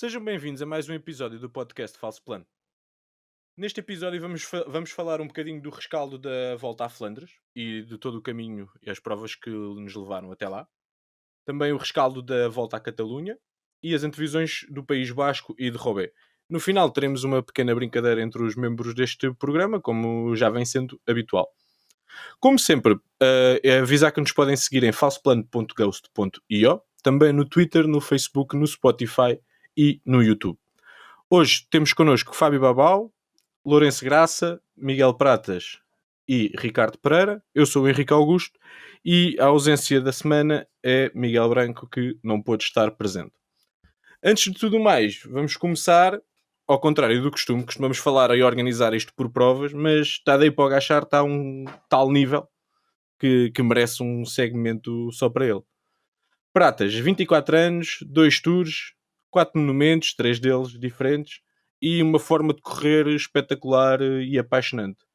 Sejam bem-vindos a mais um episódio do podcast Falso Plano. Neste episódio vamos falar um bocadinho do rescaldo da volta à Flandres e de todo o caminho e as provas que nos levaram até lá. Também o rescaldo da volta à Catalunha e as antevisões do País Basco e de Roubaix. No final teremos uma pequena brincadeira entre os membros deste programa, como já vem sendo habitual. Como sempre, é avisar que nos podem seguir em falsoplano.ghost.io, também no Twitter, no Facebook, no Spotify e no YouTube. Hoje temos connosco Fábio Babau, Lourenço Graça, Miguel Pratas e Ricardo Pereira. Eu sou o Henrique Augusto e a ausência da semana é Miguel Branco, que não pôde estar presente. Antes de tudo mais, vamos começar, ao contrário do costume, costumamos falar e organizar isto por provas, mas está daí para o agachar, está a um tal nível que merece um segmento só para ele. Pratas, 24 anos, 2 tours, 4 monumentos, 3 deles diferentes, e uma forma de correr espetacular e apaixonante.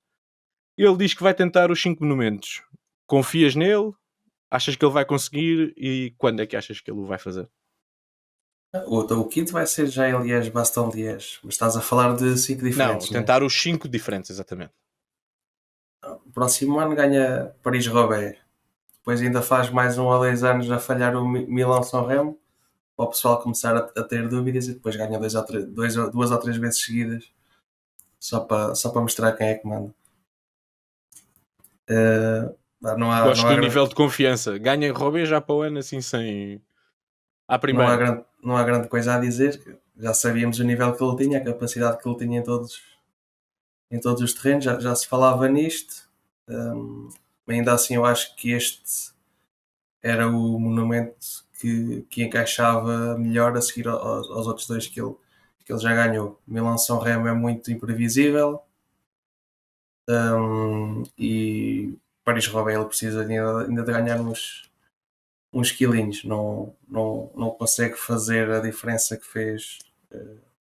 Ele diz que vai tentar os 5 monumentos. Confias nele? Achas que ele vai conseguir? E quando é que achas que ele o vai fazer? O quinto vai ser já em Liège, Bastogne-Liège, mas estás a falar de 5 diferentes, Não, não é? tentar os 5 diferentes, exatamente. O próximo ano ganha Paris-Roubaix, depois ainda faz mais 1 ou 2 anos a falhar o Milão-São Remo, para o pessoal começar a ter dúvidas, e depois ganha 2 ou 3 vezes seguidas, só para mostrar quem é que manda. Não Gosto há do grande, nível de confiança. Ganha Roubaix já para o ano, assim, sem... À não há primeira. grande, não há grande coisa a dizer. Já sabíamos o nível que ele tinha, a capacidade que ele tinha em todos os terrenos, já se falava nisto. Ainda assim, eu acho que este era o monumento que encaixava melhor a seguir aos outros dois que ele já ganhou. Milão-São Remo é muito imprevisível, e Paris-Roubaix ele precisa ainda de ganhar uns quilinhos, não consegue fazer a diferença que fez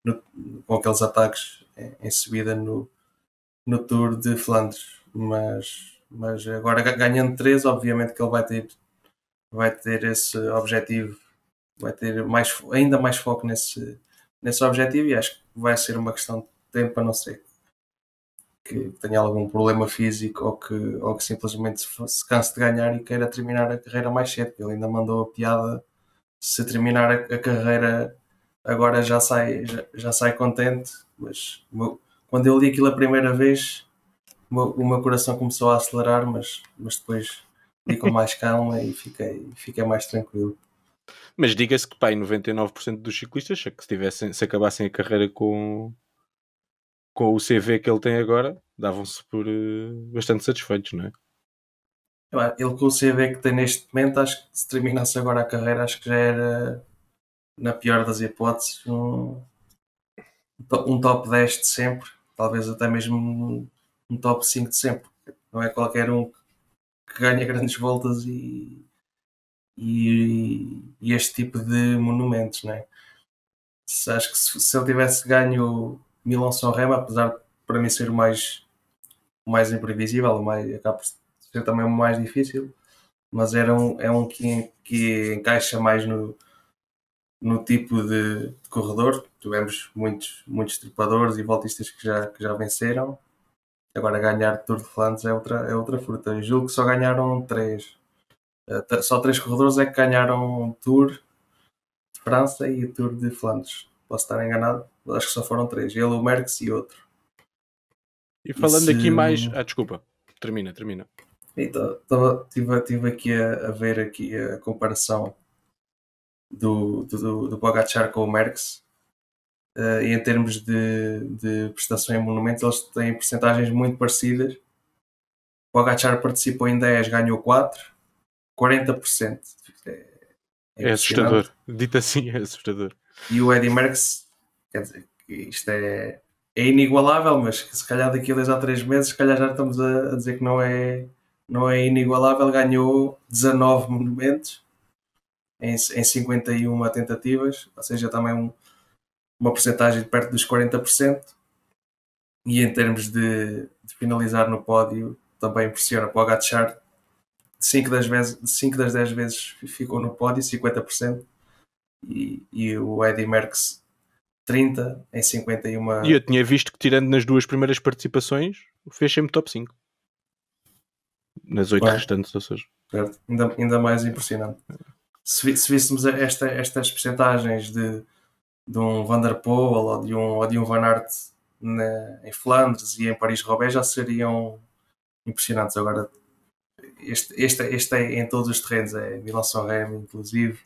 no- com aqueles ataques em subida no Tour de Flandres, mas agora ganhando 3, obviamente que ele vai ter esse objetivo, vai ter ainda mais foco nesse objetivo, e acho que vai ser uma questão de tempo, a não ser que tenha algum problema físico ou que simplesmente se canse de ganhar e queira terminar a carreira mais cedo. Ele ainda mandou a piada: se terminar a carreira agora já sai contente, mas quando eu li aquilo a primeira vez, o meu coração começou a acelerar, mas depois li com mais calma e fiquei mais tranquilo. Mas diga-se que, pá, 99% dos ciclistas, se acabassem a carreira com o CV que ele tem agora, davam-se por bastante satisfeitos, não é? Ele, com o CV que tem neste momento, acho que se terminasse agora a carreira, acho que já era, na pior das hipóteses, um top 10 de sempre, talvez até mesmo um top 5 de sempre. Não é qualquer um que ganha grandes voltas e este tipo de monumentos, né? Acho que se ele tivesse ganho Milão-São Remo, apesar de para mim ser o mais imprevisível, acaba por ser também o mais difícil, mas é um que encaixa mais no tipo de corredor. Tivemos muitos trepadores e voltistas que já venceram. Agora ganhar Tour de Flandres é outra fruta. Eu julgo que só ganharam 3. Só 3 corredores é que ganharam Tour de França e Tour de Flandres. Posso estar enganado, mas acho que só foram 3. Ele, o Merckx e outro. E E falando se. aqui mais... Ah, desculpa. Termina. Então, tive aqui a ver aqui a comparação do Pogacar com o Merckx. E em termos de prestação em monumentos, eles têm percentagens muito parecidas. O Pogacar participou em 10, ganhou 4, 40%. É É impressionante. assustador. Dito assim, é assustador. E o Eddy Merckx, quer dizer, que isto é inigualável, mas que se calhar daqui a 2 ou 3 meses, se calhar já estamos a dizer que não é inigualável. Ganhou 19 monumentos em 51 tentativas, ou seja, também uma porcentagem de perto dos 40%. E em termos de finalizar no pódio, também impressiona. Para o Pogacar, 5 das 10 vezes ficou no pódio, 50%, e o Eddy Merckx 30 em 51. E eu tinha visto que, tirando nas 2 primeiras participações, fez sempre top 5. Nas 8 restantes, ou seja. Certo? Ainda mais impressionante. Se víssemos estas percentagens de um Van der Poel ou de um Van Aert em Flandres e em Paris-Roubaix, já seriam impressionantes. Agora, este é em todos os terrenos, é Milan-San Remo, inclusive,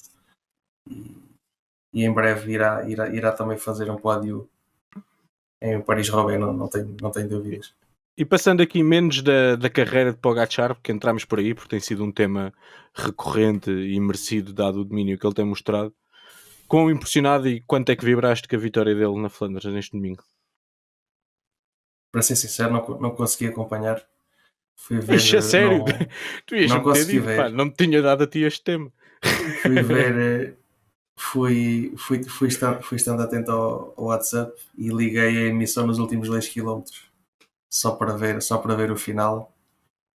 e em breve irá também fazer um pódio em Paris-Roubaix, não tenho dúvidas. E passando aqui menos da carreira de Pogačar, porque entramos por aí, porque tem sido um tema recorrente e merecido, dado o domínio que ele tem mostrado. Quão impressionado e quanto é que vibraste com a vitória dele na Flandres neste domingo? Para ser sincero, não consegui acompanhar. Fui ver. Ixi, a sério? Tu ias não me ter consegui dito, ver. pá, não me tinha dado a ti este tema. Fui ver. Fui estando atento ao WhatsApp e liguei a emissão nos últimos 2 km só para ver o final.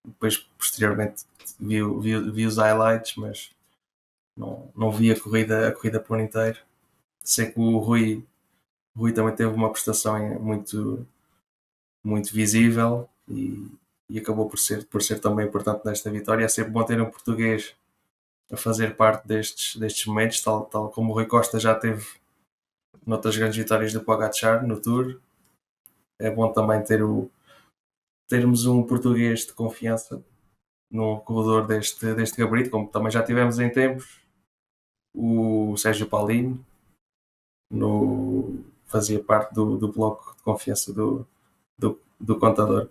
Depois, posteriormente, vi os highlights, mas não vi a corrida por inteiro. Sei que o Rui também teve uma prestação muito, muito visível e acabou por ser também importante nesta vitória. É sempre bom ter um português a fazer parte destes momentos, tal como o Rui Costa já teve noutras grandes vitórias do Pogačar no Tour. É bom também termos um português de confiança num corredor deste gabarito, como também já tivemos em tempos o Sérgio Paulino, fazia parte do bloco de confiança do contador.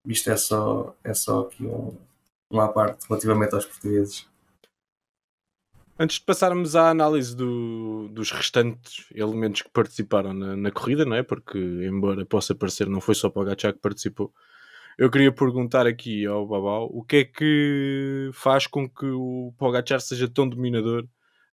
Isto é só aqui uma parte relativamente aos portugueses. Antes de passarmos à análise dos restantes elementos que participaram na corrida, não é? Porque, embora possa parecer, não foi só Pogačar que participou. Eu queria perguntar aqui ao Babau o que é que faz com que o Pogačar seja tão dominador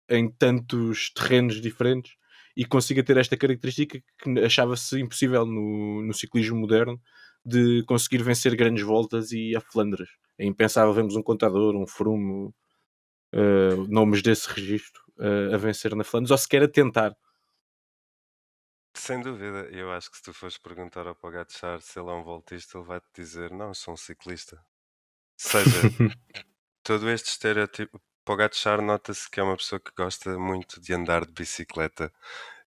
em tantos terrenos diferentes e consiga ter esta característica que achava-se impossível no ciclismo moderno, de conseguir vencer grandes voltas e a Flandres. É impensável vermos um Contador, um Froome, nomes desse registro a vencer na Flandres, ou sequer a tentar. Sem dúvida, eu acho que se tu fores perguntar ao Pogačar se ele é um voltista, ele vai-te dizer, não, eu sou um ciclista. Ou seja, todo este estereótipo, Pogačar nota-se que é uma pessoa que gosta muito de andar de bicicleta.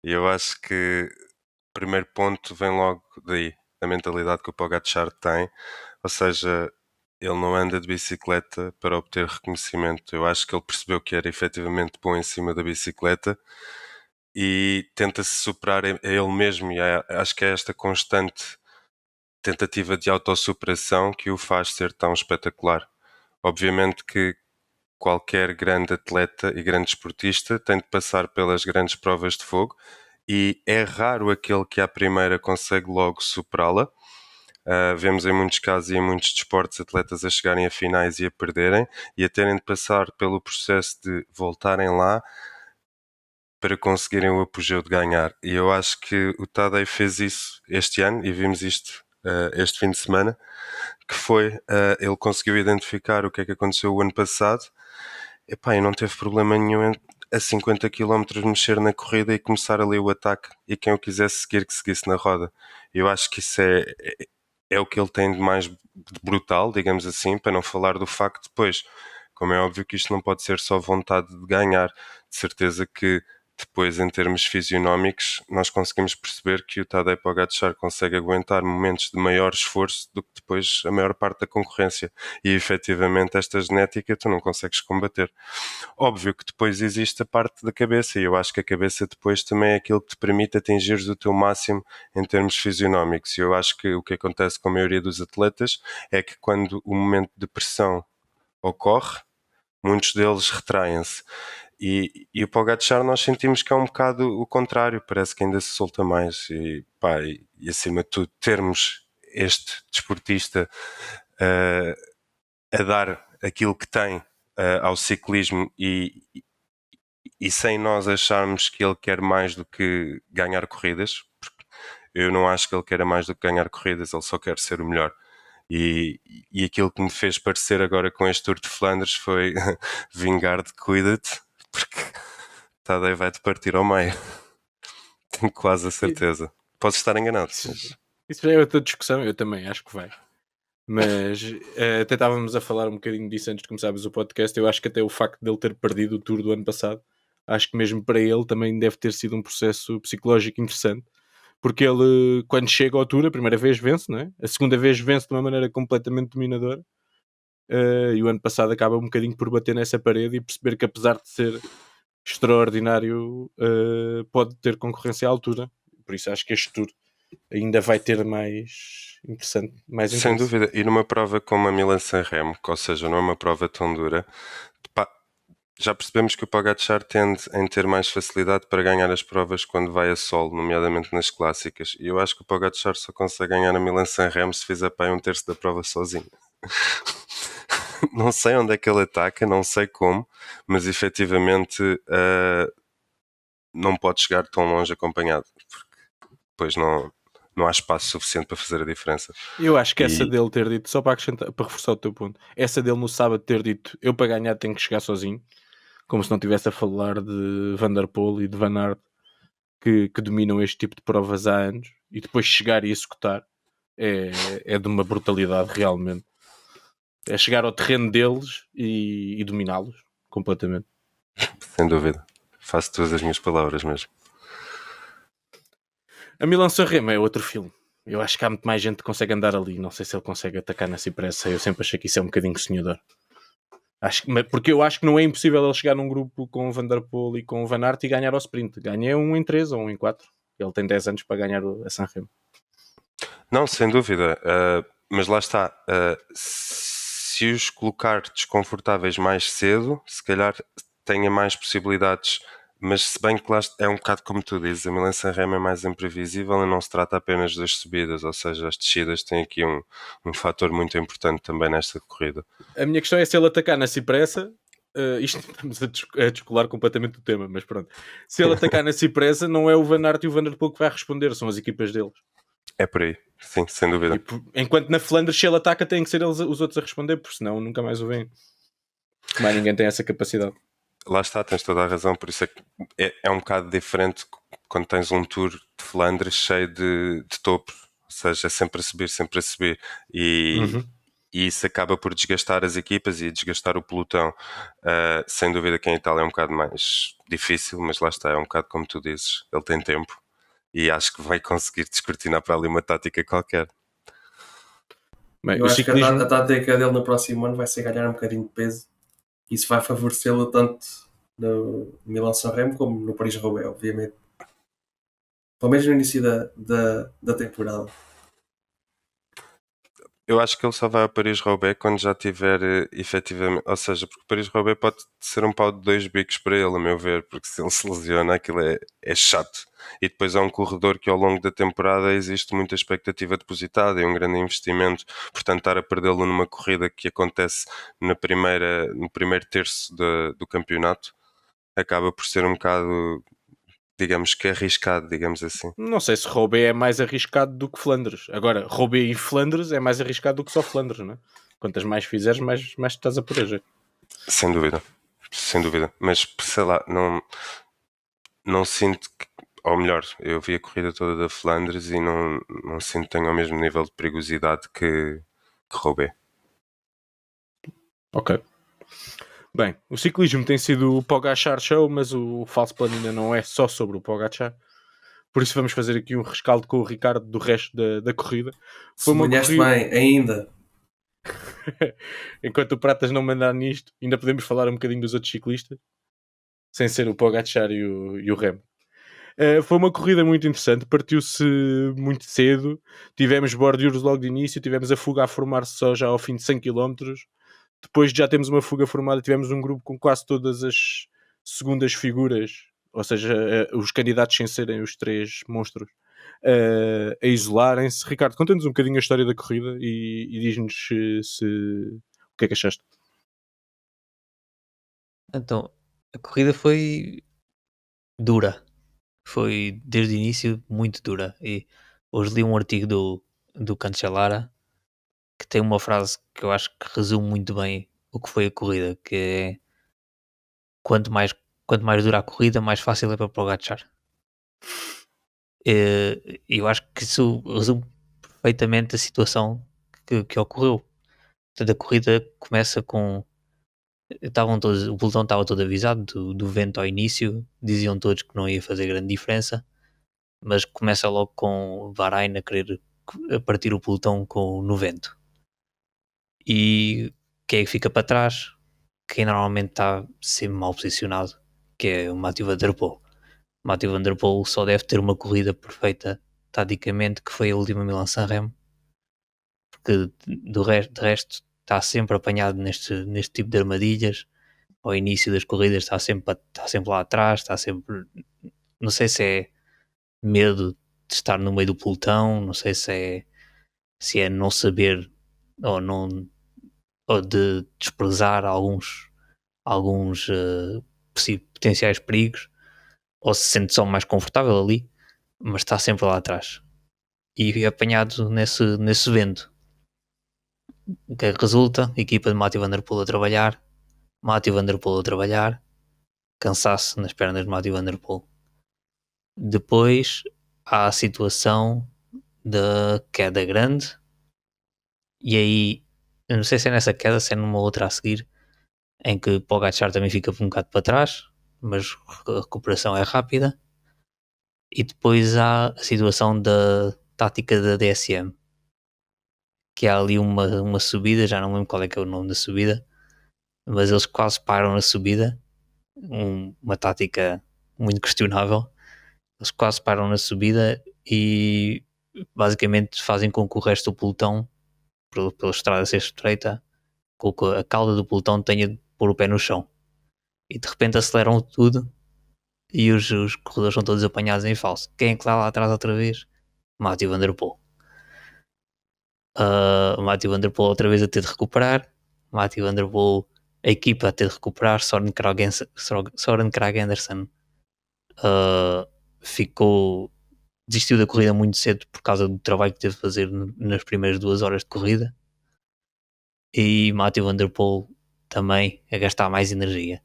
E eu acho que o primeiro ponto vem logo daí, da mentalidade que o Pogačar tem. Ou seja, ele não anda de bicicleta para obter reconhecimento. Eu acho que ele percebeu que era efetivamente bom em cima da bicicleta e tenta-se superar a ele mesmo, e acho que é esta constante tentativa de autossuperação que o faz ser tão espetacular. Obviamente que qualquer grande atleta e grande esportista tem de passar pelas grandes provas de fogo e é raro aquele que à primeira consegue logo superá-la. Vemos em muitos casos e em muitos desportos atletas a chegarem a finais e a perderem e a terem de passar pelo processo de voltarem lá para conseguirem o apogeu de ganhar. E eu acho que o Tadej fez isso este ano e vimos isto este fim de semana, que foi, ele conseguiu identificar o que é que aconteceu o ano passado e não teve problema nenhum a 50 km mexer na corrida e começar ali o ataque e quem o quisesse seguir que seguisse na roda. Eu acho que isso é o que ele tem de mais brutal, digamos assim, para não falar do facto depois, como é óbvio que isto não pode ser só vontade de ganhar, de certeza que depois em termos fisionómicos nós conseguimos perceber que o Tadej Pogačar consegue aguentar momentos de maior esforço do que depois a maior parte da concorrência e efetivamente esta genética tu não consegues combater. Óbvio que depois existe a parte da cabeça e eu acho que a cabeça depois também é aquilo que te permite atingires o teu máximo em termos fisionómicos e eu acho que o que acontece com a maioria dos atletas é que quando o momento de pressão ocorre, muitos deles retraem-se. E o Pogačar nós sentimos que é um bocado o contrário, parece que ainda se solta mais e acima de tudo termos este desportista a dar aquilo que tem ao ciclismo e sem nós acharmos que ele quer mais do que ganhar corridas, porque eu não acho que ele queira mais do que ganhar corridas, ele só quer ser o melhor. E aquilo que me fez parecer agora com este Tour de Flandres foi Vingegaard, cuida-te, porque Tadej vai-te partir ao meio. Tenho quase a certeza. Posso estar enganado, mas Isso já é outra discussão, eu também acho que vai. Mas até estávamos a falar um bocadinho disso antes de começarmos o podcast. Eu acho que até o facto dele ter perdido o Tour do ano passado, acho que mesmo para ele também deve ter sido um processo psicológico interessante. Porque ele, quando chega ao Tour, a primeira vez vence, não é? A segunda vez vence de uma maneira completamente dominadora. E o ano passado acaba um bocadinho por bater nessa parede e perceber que, apesar de ser extraordinário, pode ter concorrência à altura. Por isso acho que este Tour ainda vai ter mais interessante, mais sem interesse. dúvida. E numa prova como a Milan-San Remo, que, ou seja, não é uma prova tão dura, pá, já percebemos que o Pogačar tende em ter mais facilidade para ganhar as provas quando vai a solo, nomeadamente nas clássicas. E eu acho que o Pogačar só consegue ganhar a Milan-San Remo se fizer para aí um terço da prova sozinho. Não sei onde é que ele ataca, não sei como, mas efetivamente não pode chegar tão longe acompanhado, porque depois não há espaço suficiente para fazer a diferença. Eu acho que essa E dele ter dito, só para acrescentar, para reforçar o teu ponto, essa dele no sábado ter dito eu para ganhar tenho que chegar sozinho, como se não estivesse a falar de Van der Poel e de Van Aert que dominam este tipo de provas há anos, e depois chegar e executar é de uma brutalidade realmente. É chegar ao terreno deles e dominá-los completamente. sem dúvida, faço todas as minhas palavras mesmo. A Milan-San Remo é outro filme. Eu acho que há muito mais gente que consegue andar ali. Não sei se ele consegue atacar na cipressa. Eu sempre achei que isso é um bocadinho sonhador. Porque eu acho que não é impossível ele chegar num grupo com o Van der Poel e com o Van Aert e ganhar ao sprint. Ganha um em 3 ou um em 4. Ele tem 10 anos para ganhar a San Remo. Não, sem dúvida, mas lá está. Se os colocar desconfortáveis mais cedo, se calhar tenha mais possibilidades. Mas se bem que lá é um bocado como tu dizes, a Milan-San Remo é mais imprevisível e não se trata apenas das subidas, ou seja, as descidas têm aqui um fator muito importante também nesta corrida. A minha questão é se ele atacar na cipressa. Isto estamos a descolar completamente do tema, mas pronto. Se ele atacar na cipressa, não é o Van Aert e o Van der Poel que vai responder, são as equipas deles. É por aí, sim, sem dúvida. Enquanto na Flandres, se ele ataca, têm que ser eles, os outros a responder, porque senão nunca mais o veem. Mais ninguém tem essa capacidade. Lá está, tens toda a razão, por isso é que é um bocado diferente quando tens um tour de Flandres cheio de topo, ou seja, é sempre a subir e isso acaba por desgastar as equipas e desgastar o pelotão. Sem dúvida que em Itália é um bocado mais difícil, mas lá está, é um bocado como tu dizes, ele tem tempo e acho que vai conseguir descortinar para ali uma tática qualquer. Bem, Eu acho que a tática dele no próximo ano vai ser ganhar um bocadinho de peso. Isso vai favorecê-lo tanto no Milan-San Remo como no Paris-Roubaix, obviamente. Pelo menos no início da temporada. Eu acho que ele só vai ao Paris-Roubaix quando já tiver efetivamente, ou seja, porque Paris-Roubaix pode ser um pau de dois bicos para ele, a meu ver, porque se ele se lesiona aquilo é chato. E depois é um corredor que ao longo da temporada existe muita expectativa depositada e um grande investimento, portanto estar a perdê-lo numa corrida que acontece no primeiro terço do campeonato acaba por ser um bocado, digamos que arriscado, digamos assim. Não sei se Roubaix é mais arriscado do que Flandres. Agora, Roubaix e Flandres é mais arriscado do que só Flandres, não é? Quantas mais fizeres, mais estás a por a jeito. Sem dúvida, sem dúvida. Mas sei lá, não sinto que, ou melhor, eu vi a corrida toda da Flandres e não sinto que tenha o mesmo nível de perigosidade que Roubaix. Ok. Bem, o ciclismo tem sido o Pogačar Show, mas o falso plano ainda não é só sobre o Pogačar. Por isso vamos fazer aqui um rescaldo com o Ricardo do resto da corrida. Foi uma corrida... bem, ainda. Enquanto o Pratas não mandar nisto, ainda podemos falar um bocadinho dos outros ciclistas, sem ser o Pogačar e o Remo. Foi uma corrida muito interessante, partiu-se muito cedo, tivemos bordures logo de início, tivemos a fuga a formar-se só já ao fim de 100 km. Depois de já temos uma fuga formada, tivemos um grupo com quase todas as segundas figuras, ou seja, os candidatos sem serem os três monstros, a isolarem-se. Ricardo, conta-nos um bocadinho a história da corrida e diz-nos o que é que achaste. Então, a corrida foi dura. Foi, desde o início, muito dura. E hoje li um artigo do Cancellara que tem uma frase que eu acho que resume muito bem o que foi a corrida, que é quanto mais dura a corrida, mais fácil é para Pogačar. Eu acho que isso resume perfeitamente a situação que ocorreu. Portanto, a corrida começa com. O pelotão estava todo avisado do vento ao início, diziam todos que não ia fazer grande diferença, mas começa logo com Bahrein a querer partir o pelotão no vento. E quem é que fica para trás? Quem normalmente está sempre mal posicionado, que é o Mathieu Van Der Poel. Mathieu Van Der Poel só deve ter uma corrida perfeita taticamente, que foi a última Milan-San Remo, porque de resto está sempre apanhado neste tipo de armadilhas. Ao início das corridas está sempre lá atrás, está sempre, não sei se é medo de estar no meio do pelotão, não sei se é não saber ou não, ou de desprezar alguns potenciais perigos, ou se sente só mais confortável ali, mas está sempre lá atrás e apanhado nesse vento. O que é que resulta? A equipa de Mathieu Van Der Poel a trabalhar, Mathieu Van Der Poel a trabalhar, cansaço nas pernas de Mathieu Van Der Poel. Depois há a situação da queda grande, e aí eu não sei se é nessa queda, se é numa outra a seguir, em que Pogacar também fica um bocado para trás, mas a recuperação é rápida. E depois há a situação da tática da DSM, que há ali uma subida, já não lembro qual é que é o nome da subida, mas eles quase param na subida, uma tática muito questionável. Eles quase param na subida e basicamente fazem com que o resto do pelotão, pela estrada ser estreita, com que a cauda do pelotão tenha de pôr o pé no chão. E de repente aceleram tudo e os corredores são todos apanhados em falso. Quem é que está lá atrás outra vez? Mathieu Van Der Poel. Mathieu Van Der Poel outra vez a ter de recuperar. Mathieu Van Der Poel, a equipa a ter de recuperar. Søren Kragh Andersen desistiu da corrida muito cedo por causa do trabalho que teve de fazer nas primeiras 2 horas de corrida. E Mathieu Van Der Poel também a gastar mais energia.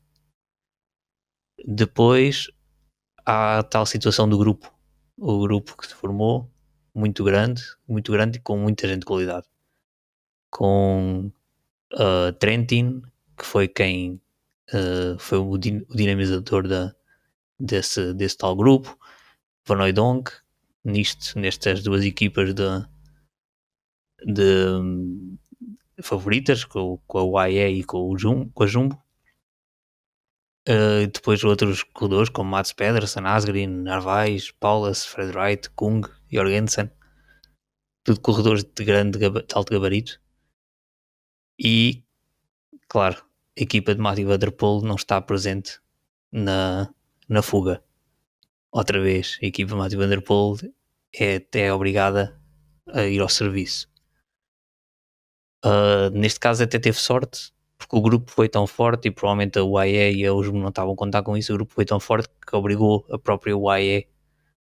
Depois há a tal situação do grupo. O grupo que se formou, muito grande e com muita gente de qualidade. Com Trentin, que foi quem foi o dinamizador desse tal grupo. Van Hooijdonk, nestas duas equipas de favoritas, com a UAE e com a Jumbo. Depois outros corredores como Mats Pedersen, Asgreen, Narvaez, Paulus, Fred Wright, Kung, Jorgensen, tudo corredores de alto gabarito. E, claro, a equipa de Mathieu Van Der Poel não está presente na fuga. Outra vez, a equipa de Mathieu Van Der Poel é obrigada a ir ao serviço. Neste caso até teve sorte, porque o grupo foi tão forte e provavelmente a UAE e a USM não estavam a contar com isso. O grupo foi tão forte que obrigou a própria UAE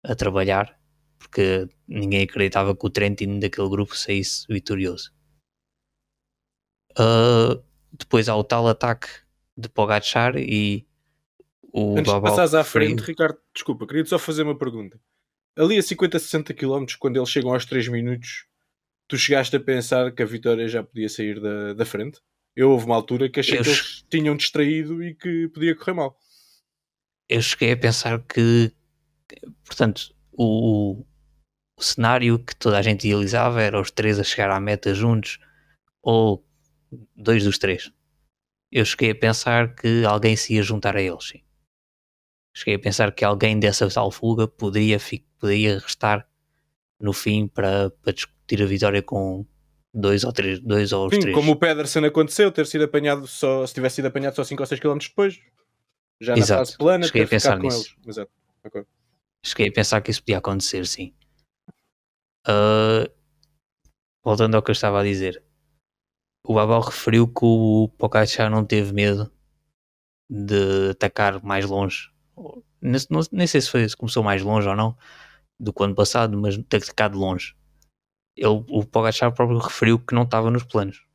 a trabalhar, porque ninguém acreditava que o Trentin daquele grupo saísse vitorioso. Depois há o tal ataque de Pogacar e o Antes de Babal passares à frente, Ricardo, desculpa, queria só fazer uma pergunta. Ali a 50, 60 km, quando eles chegam aos 3 minutos, tu chegaste a pensar que a vitória já podia sair da frente? Houve uma altura que achei que eles tinham distraído e que podia correr mal. Eu cheguei a pensar que, portanto, o cenário que toda a gente idealizava era os 3 a chegar à meta juntos, ou 2 dos 3. Eu cheguei a pensar que alguém se ia juntar a eles, sim. Cheguei a pensar que alguém dessa tal fuga poderia restar no fim para discutir a vitória com 2 ou 3. Sim, como o Pedersen aconteceu, ter sido apanhado se tivesse sido apanhado só 5 ou 6 km depois, já na fase plana, cheguei ter a pensar ficado com nisso. eles. Exato. Okay. Cheguei a pensar que isso podia acontecer, sim. Voltando ao que eu estava a dizer, o Babal referiu que o Pogacar não teve medo de atacar mais longe. Nem sei se começou mais longe ou não do que o ano passado, mas de atacar de longe. O Pogacar próprio referiu que não estava nos planos.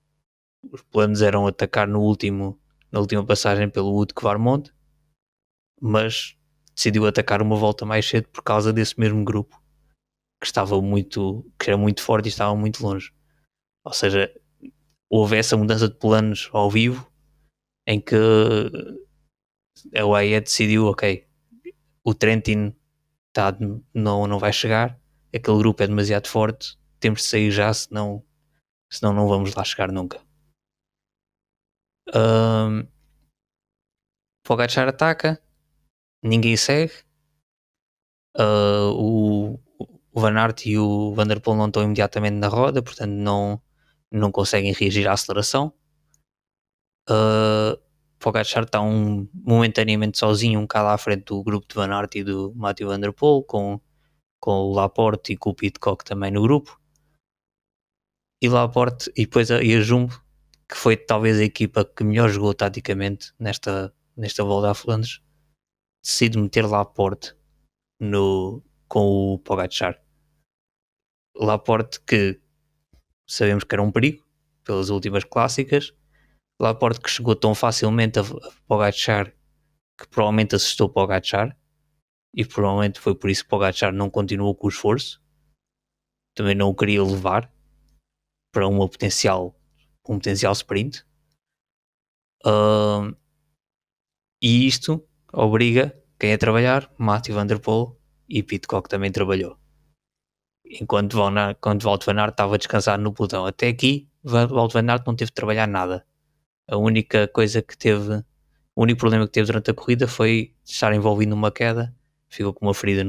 Os planos eram atacar na última passagem pelo Wout Kvarmont, mas decidiu atacar uma volta mais cedo por causa desse mesmo grupo que era muito forte e estava muito longe. Ou seja, houve essa mudança de planos ao vivo em que a UAE decidiu, ok, o Trentin não vai chegar, aquele grupo é demasiado forte, temos de sair já, senão não vamos lá chegar nunca. Pogačar ataca, ninguém segue. O Van Aert e o Van der Poel não estão imediatamente na roda, portanto não conseguem reagir à aceleração. Pogačar está momentaneamente sozinho, um bocado à frente do grupo de Van Aert e do Mathieu Van der Poel, com o Laporte e com o Pidcock também no grupo. E Laporte e depois a Jumbo, que foi talvez a equipa que melhor jogou taticamente nesta volta a Flandres, decide meter Laporte com o Pogačar. Laporte, que sabemos que era um perigo pelas últimas clássicas. Laporte, que chegou tão facilmente a Pogačar que provavelmente assustou Pogačar, e provavelmente foi por isso que Pogačar não continuou com o esforço, também não o queria levar para um potencial sprint. E isto obriga quem a trabalhar, Mathieu Van der Poel, e Pidcock também trabalhou. Enquanto Wout van Aert estava a descansar no pelotão. Até aqui, Wout van Aert não teve de trabalhar nada. O único problema que teve durante a corrida foi estar envolvido numa queda, ficou com uma ferida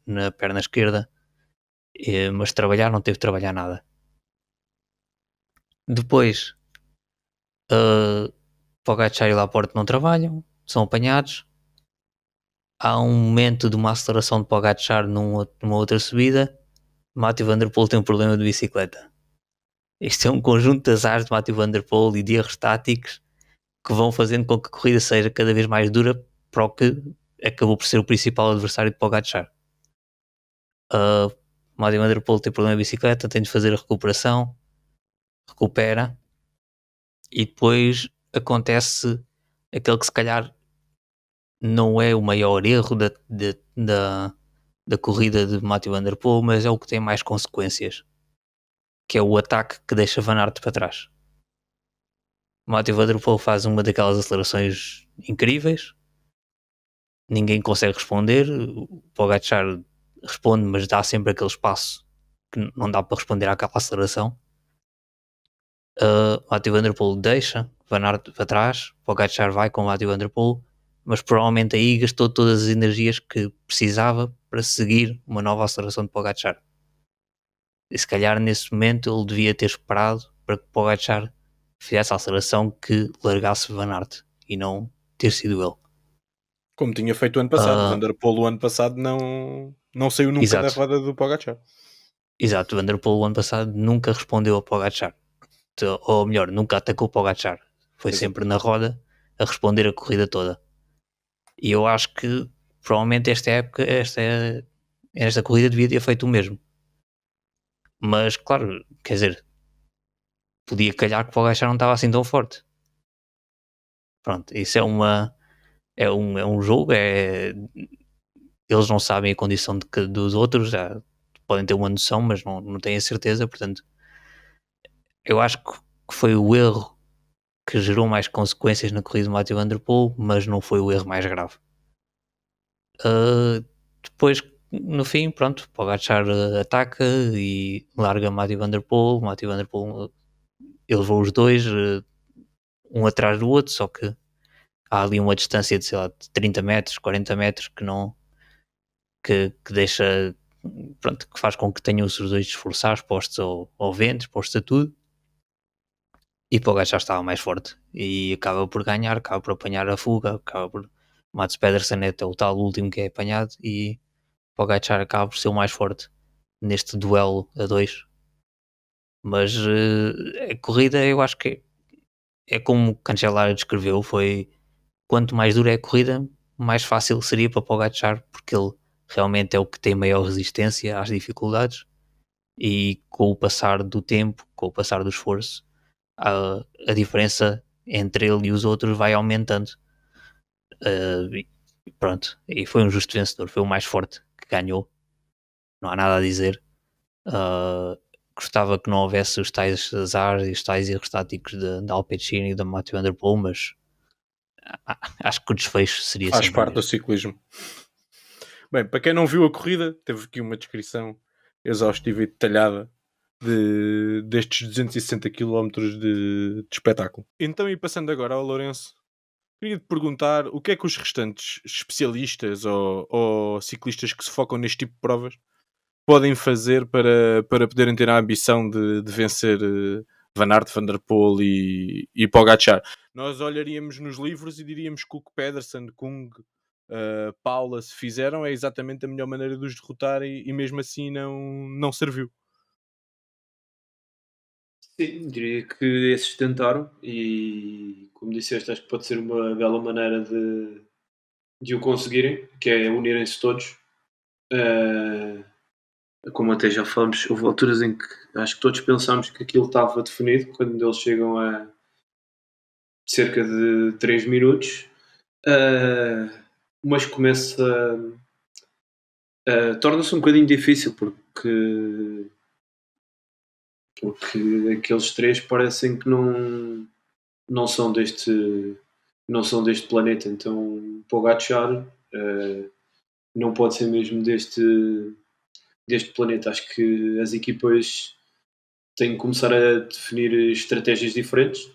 na perna esquerda, mas não teve de trabalhar nada. Depois, Pogačar e Laporte não trabalham, são apanhados. Há um momento de uma aceleração de Pogačar numa outra subida. Mathieu Van der Poel tem um problema de bicicleta. Isto é um conjunto de azares de Mathieu Van der Poel e de erros táticos que vão fazendo com que a corrida seja cada vez mais dura para o que acabou por ser o principal adversário de Pogačar. Mathieu Van der Poel tem problema de bicicleta, tem de fazer a recuperação, recupera, e depois acontece aquele que se calhar não é o maior erro da corrida de Mathieu Van der Poel, mas é o que tem mais consequências, que é o ataque que deixa Van Aert para trás. Mathieu Van der Poel faz uma daquelas acelerações incríveis, ninguém consegue responder, o Pogačar responde, mas dá sempre aquele espaço que não dá para responder àquela aceleração. Mathieu Van der Poel deixa Van Aert para trás, Pogačar vai com Mathieu Van der Poel, mas provavelmente aí gastou todas as energias que precisava para seguir uma nova aceleração de Pogačar. E se calhar nesse momento ele devia ter esperado para que Pogačar fizesse a aceleração que largasse Van Aert e não ter sido ele. Como tinha feito o ano passado. Van der Poel o ano passado não saiu nunca Exato. da roda do Pogačar. Exato, Van der Poel o ano passado nunca respondeu a Pogačar. Ou melhor, nunca atacou Pogačar. Foi sempre na roda a responder a corrida toda. E eu acho que provavelmente esta corrida devia ter feito o mesmo. Mas claro, quer dizer, podia calhar que o Pogačar não estava assim tão forte. Pronto, isso é um jogo, eles não sabem a condição dos outros, já podem ter uma noção, mas não têm a certeza. Portanto, eu acho que foi o erro que gerou mais consequências na corrida de Mathieu Van der Poel, mas não foi o erro mais grave. Depois, no fim, pronto, Pogačar ataca e larga Mathieu Van der Poel. Mathieu Van der Poel, ele levou os dois, um atrás do outro, só que há ali uma distância de, sei lá, de 30 metros, 40 metros que deixa, pronto, que faz com que tenham os dois de esforçar, expostos ao vento, expostos a tudo. E Pogačar estava mais forte e acaba por ganhar, acaba por apanhar a fuga, acaba por Mats Pedersen é o tal último que é apanhado e Pogačar acaba por ser o mais forte neste duelo a dois. Mas a corrida, eu acho que é como Cancellara descreveu, foi quanto mais dura é a corrida, mais fácil seria para Pogačar, porque ele realmente é o que tem maior resistência às dificuldades, e com o passar do tempo, com o passar do esforço, a diferença entre ele e os outros vai aumentando. pronto, e foi um justo vencedor, foi o mais forte que ganhou, não há nada a dizer. Gostava que não houvesse os tais azar e os tais erros táticos de Alpecin e da Mathieu Van Der Poel, mas acho que o desfecho seria Faz sempre parte o do mesmo. ciclismo. Bem, para quem não viu a corrida, teve aqui uma descrição exaustiva e detalhada destes 260 km de espetáculo. Então, e passando agora ao Lourenço, queria te perguntar o que é que os restantes especialistas ou ciclistas que se focam neste tipo de provas podem fazer para poderem ter a ambição de vencer Van Aert, Van Der Poel e Pogacar. Nós olharíamos nos livros e diríamos que o que Pedersen, Kung, Paula se fizeram é exatamente a melhor maneira de os derrotar e mesmo assim não serviu. Sim, diria que esses tentaram e, como disseste, acho que pode ser uma bela maneira de o conseguirem, que é unirem-se todos. Como até já falamos, houve alturas em que acho que todos pensámos que aquilo estava definido, quando eles chegam a cerca de 3 minutos, mas torna-se um bocadinho difícil porque aqueles três parecem que não são deste planeta. Então Pogacar não pode ser mesmo deste planeta. Acho que as equipas têm que começar a definir estratégias diferentes,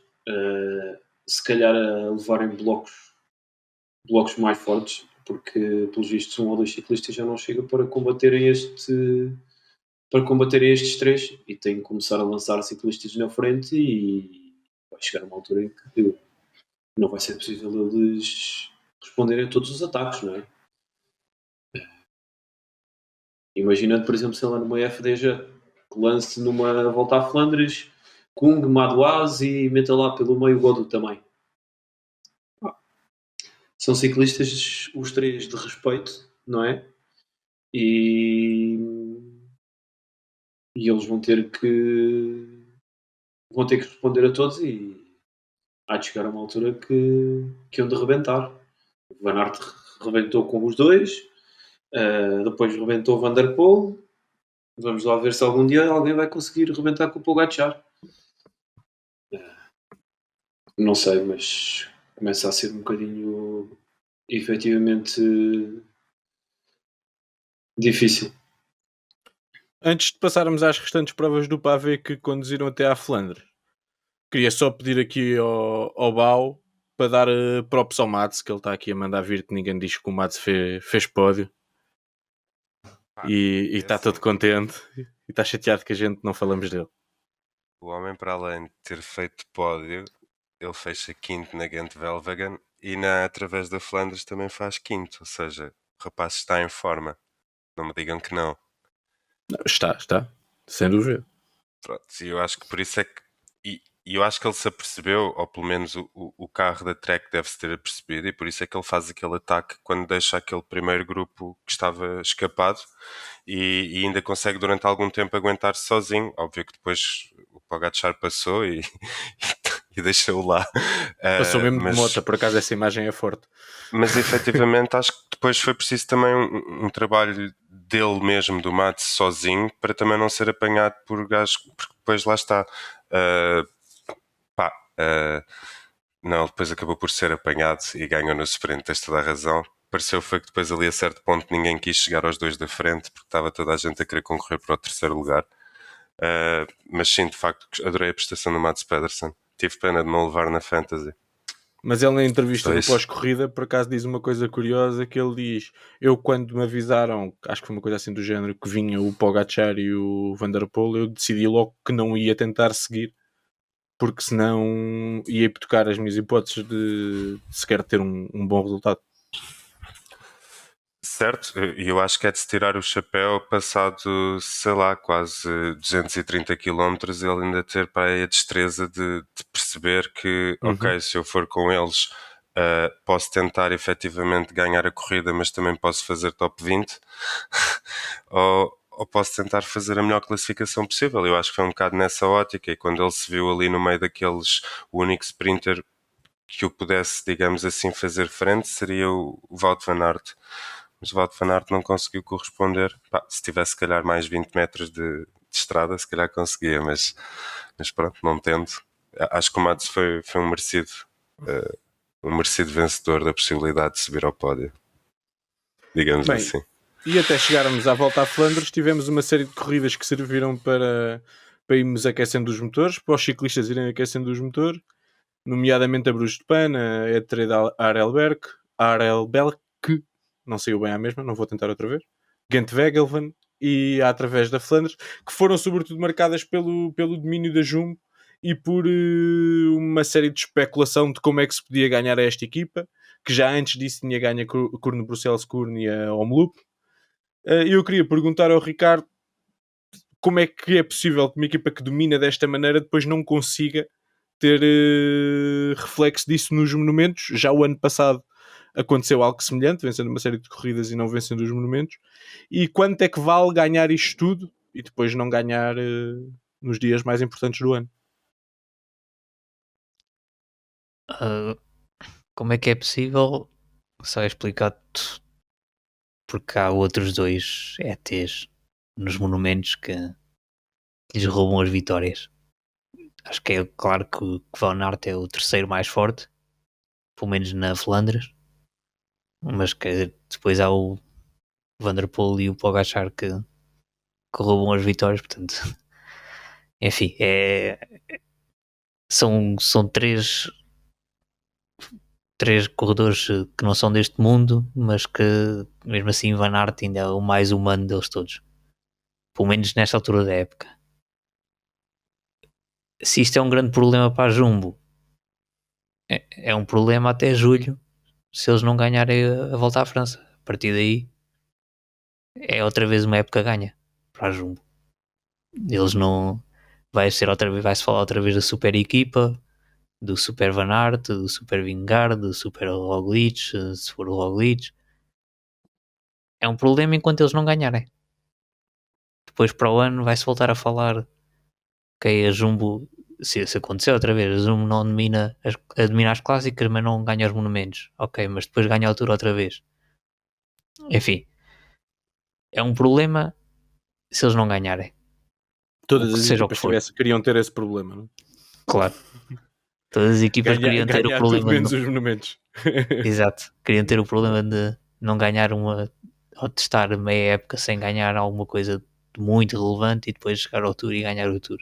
se calhar a levarem blocos mais fortes, porque pelos vistos um ou dois ciclistas já não chega para combaterem estes três, e tem que começar a lançar ciclistas na frente, e vai chegar uma altura em que não vai ser possível eles responderem a todos os ataques, não é? Imaginando, por exemplo, sei lá, numa FDJ, que lance numa volta à Flandres, Kung, Madouas e meta lá pelo meio o Godu também. São ciclistas, os três, de respeito, não é? E eles vão ter que responder a todos, e há de chegar a uma altura que hão de rebentar. O Van Aert rebentou com os dois, depois rebentou o Van Der Poel. Vamos lá ver se algum dia alguém vai conseguir rebentar com o Pogacar. Não sei, mas começa a ser um bocadinho efetivamente difícil. Antes de passarmos às restantes provas do pavé que conduziram até à Flandres, queria só pedir aqui ao Bau para dar props ao Mads, que ele está aqui a mandar vir, que ninguém diz que o Mads fez pódio. E está todo contente e está chateado que a gente não falamos dele. O homem, para além de ter feito pódio, ele fecha quinto na Gent-Wevelgem e através da Flandres também faz quinto. Ou seja, o rapaz está em forma. Não me digam que não. Está, sem dúvida. Pronto, e eu acho que por isso é que... E eu acho que ele se apercebeu, ou pelo menos o carro da Trek deve-se ter apercebido, e por isso é que ele faz aquele ataque quando deixa aquele primeiro grupo que estava escapado e ainda consegue durante algum tempo aguentar-se sozinho. Óbvio que depois o Pogacar passou e deixou-o lá. Passou mesmo de moto, por acaso essa imagem é forte. Mas efetivamente acho que depois foi preciso também um trabalho dele mesmo, do Mads, sozinho, para também não ser apanhado por gajos, porque depois lá está. Não, depois acabou por ser apanhado e ganhou no sprint, tens toda a razão. Pareceu foi que depois ali a certo ponto ninguém quis chegar aos dois da frente, porque estava toda a gente a querer concorrer para o terceiro lugar. Mas sim, de facto, adorei a prestação do Mads Pedersen. Tive pena de não levar na Fantasy. Mas ele na entrevista do pós-corrida, por acaso, diz uma coisa curiosa, que ele diz: eu quando me avisaram, acho que foi uma coisa assim do género, que vinha o Pogacar e o Van Der Poel, eu decidi logo que não ia tentar seguir, porque senão ia hipotecar as minhas hipóteses de sequer ter um bom resultado. Certo, e eu acho que é de se tirar o chapéu passado, sei lá, quase 230 km, ele ainda ter para aí a destreza de perceber que, ok, se eu for com eles, posso tentar efetivamente ganhar a corrida, mas também posso fazer top 20, ou posso tentar fazer a melhor classificação possível. Eu acho que foi um bocado nessa ótica, e quando ele se viu ali no meio daqueles, o único sprinter que o pudesse, digamos assim, fazer frente seria o Wout van Aert. Mas o Wout van Aert não conseguiu corresponder. Pá, se tivesse, se calhar, mais 20 metros de estrada, se calhar conseguia, mas pronto, não tendo. Acho que o Matos foi um merecido vencedor da possibilidade de subir ao pódio, digamos Bem, assim. E até chegarmos à volta a Flandres, tivemos uma série de corridas que serviram para irmos aquecendo os motores, para os ciclistas irem aquecendo os motores, nomeadamente a Bruges de Pan, a E3 da Arelbelk, não saiu bem à mesma, não vou tentar outra vez, Gent-Wegelven e a através da Flandres, que foram sobretudo marcadas pelo domínio da Jumbo e por uma série de especulação de como é que se podia ganhar a esta equipa, que já antes disso tinha ganho a Kuurne-Bruxelles-Kuurne e a Omloop. Eu queria perguntar ao Ricardo como é que é possível que uma equipa que domina desta maneira depois não consiga ter reflexo disso nos monumentos. Já o ano passado aconteceu algo semelhante, vencendo uma série de corridas e não vencendo os monumentos. E quanto é que vale ganhar isto tudo e depois não ganhar nos dias mais importantes do ano? Como é que é possível? Só explicar-te porque há outros dois ETs nos monumentos que lhes roubam as vitórias. Acho que é claro que Van Aert é o terceiro mais forte, pelo menos na Flandres, mas que depois há o Van der Poel e o Pogačar que roubam as vitórias, portanto, enfim, são três corredores que não são deste mundo, mas que mesmo assim Van Aert ainda é o mais humano deles todos, pelo menos nesta altura da época. Se isto é um grande problema para a Jumbo, é um problema até julho, se eles não ganharem a volta à França. A partir daí é outra vez uma época ganha para a Jumbo. Eles não vai-se falar outra vez da super equipa, do Super Van Aert, do Super Vingegaard, do Super Roglic, se for o Roglic. É um problema enquanto eles não ganharem. Depois para o ano vai-se voltar a falar que a Jumbo, se acontecer outra vez, a Jumbo não domina as clássicas, mas não ganha os monumentos. Ok, mas depois ganha a altura outra vez. Enfim, é um problema se eles não ganharem. Todas as Seja o que equipas for. queriam ter esse problema, não? Claro. Todas as equipas queriam ter o ganhar problema tudo menos os monumentos. Exato. Queriam ter o problema de não ganhar ou de estar meia época sem ganhar alguma coisa muito relevante e depois chegar ao Tour e ganhar o Tour.